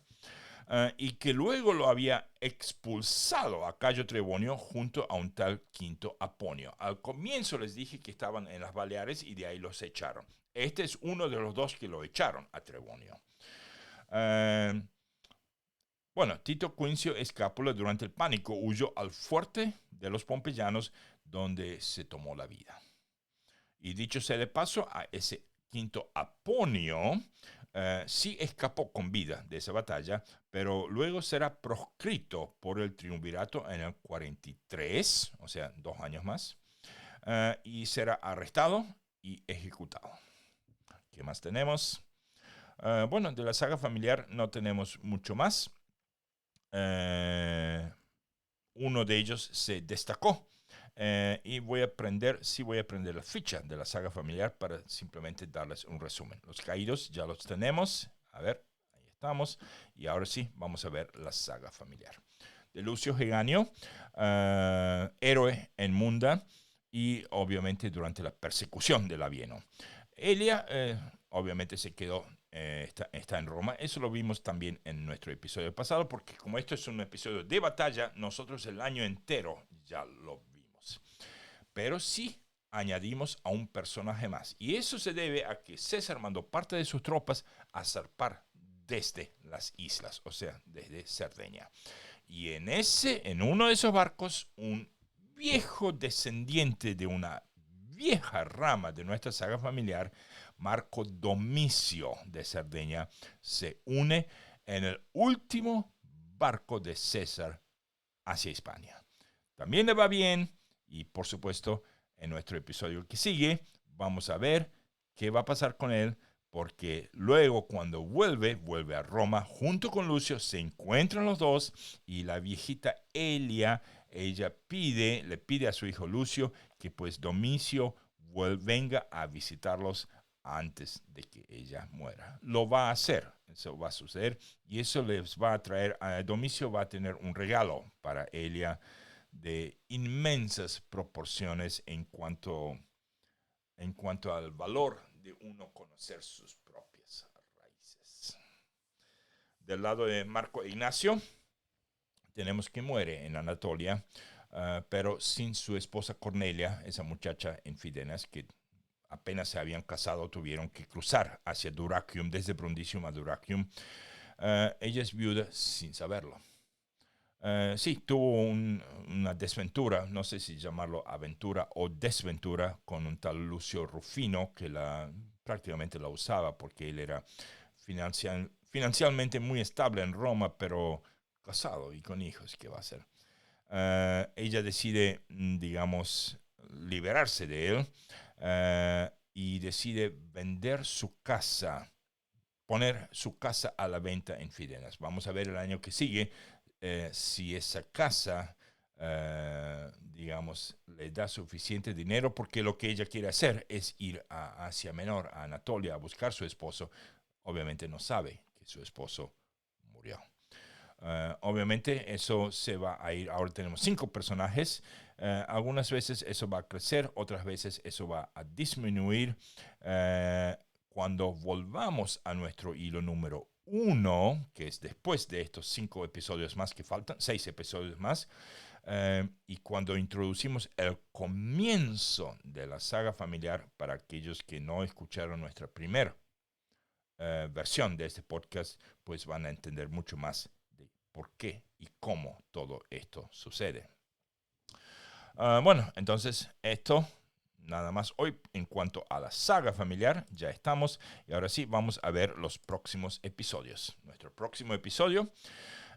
y que luego lo había expulsado a Cayo Trebonio junto a un tal Quinto Aponio. Al comienzo les dije que estaban en las Baleares y de ahí los echaron. Este es uno de los dos que lo echaron a Trebonio. Bueno, Tito Quincio Escápula durante el pánico huyó al fuerte de los pompeyanos donde se tomó la vida. Y dicho sea de paso, a ese Quinto Aponio sí escapó con vida de esa batalla, pero luego será proscrito por el triunvirato en el 43, o sea, 2 años más, y será arrestado y ejecutado. ¿Qué más tenemos? Bueno, de la saga familiar no tenemos mucho más. Uno de ellos se destacó y voy a prender la ficha de la saga familiar para simplemente darles un resumen. Los caídos ya los tenemos. A ver, ahí estamos. Y ahora sí, vamos a ver la saga familiar. De Lucio Geganio, héroe en Munda y obviamente durante la persecución de Labieno. Elia obviamente se quedó, está en Roma. Eso lo vimos también en nuestro episodio pasado, porque como esto es un episodio de batalla, nosotros el año entero ya lo vimos. Pero sí añadimos a un personaje más. Y eso se debe a que César mandó parte de sus tropas a zarpar desde las islas, o sea, desde Cerdeña. Y en uno de esos barcos, un viejo descendiente de una vieja rama de nuestra saga familiar, Marco Domicio de Cerdeña, se une en el último barco de César hacia Hispania. También le va bien y por supuesto en nuestro episodio que sigue vamos a ver qué va a pasar con él, porque luego cuando vuelve a Roma junto con Lucio, se encuentran los dos y la viejita Elia, ella le pide a su hijo Lucio que pues Domicio venga a visitarlos antes de que ella muera. Lo va a hacer, eso va a suceder y eso les va a traer, a Domicio va a tener un regalo para Elia de inmensas proporciones en cuanto al valor de uno conocer sus propias raíces. Del lado de Marco Ignacio, tenemos que muere en Anatolia, pero sin su esposa Cornelia, esa muchacha en Fidenas, que apenas se habían casado, tuvieron que cruzar hacia Duracium, desde Brundisium a Duracium. Ella es viuda sin saberlo. Sí, tuvo una desventura, no sé si llamarlo aventura o desventura, con un tal Lucio Rufino, que prácticamente la usaba porque él era financialmente muy estable en Roma, pero casado y con hijos. ¿Qué va a hacer? Ella decide, digamos, liberarse de él, y decide vender su casa, poner su casa a la venta en Fidenas. Vamos a ver el año que sigue si esa casa, digamos, le da suficiente dinero, porque lo que ella quiere hacer es ir a Asia Menor, a Anatolia, a buscar a su esposo. Obviamente no sabe que su esposo murió. Obviamente eso se va a ir. Ahora tenemos 5 personajes. Algunas veces eso va a crecer, otras veces eso va a disminuir. Cuando volvamos a nuestro hilo número 1, que es después de estos 5 episodios más que faltan, 6 episodios más, y cuando introducimos el comienzo de la saga familiar, para aquellos que no escucharon nuestra primera versión de este podcast, pues van a entender mucho más de por qué y cómo todo esto sucede. Bueno, entonces esto nada más hoy en cuanto a la saga familiar. Ya estamos, y ahora sí vamos a ver los próximos episodios. Nuestro próximo episodio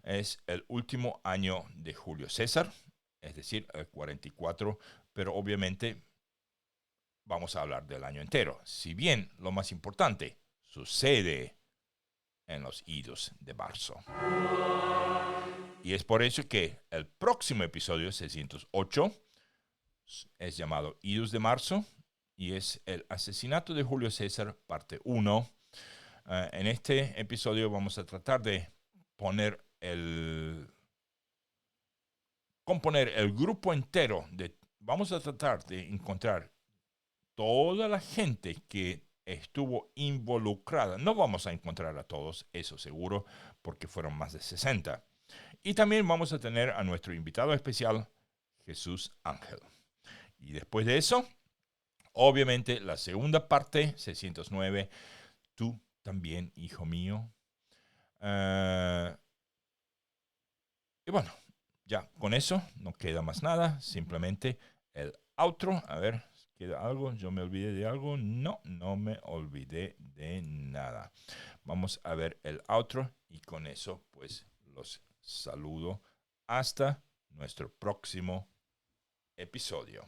es el último año de Julio César, es decir, el 44, pero obviamente vamos a hablar del año entero. Si bien lo más importante sucede en los idos de marzo. Y es por eso que el próximo episodio 608 es llamado Idos de marzo, y es el asesinato de Julio César, parte 1. En este episodio vamos a tratar de componer el grupo entero. Vamos a tratar de encontrar toda la gente que estuvo involucrada. No vamos a encontrar a todos, eso seguro, porque fueron más de 60. Y también vamos a tener a nuestro invitado especial, Jesús Ángel. Y después de eso, obviamente, la segunda parte, 609, tú también, hijo mío. Y bueno, ya con eso no queda más nada, simplemente el outro. A ver, ¿queda algo? ¿Yo me olvidé de algo? No, no me olvidé de nada. Vamos a ver el outro, y con eso pues los saludo hasta nuestro próximo episodio.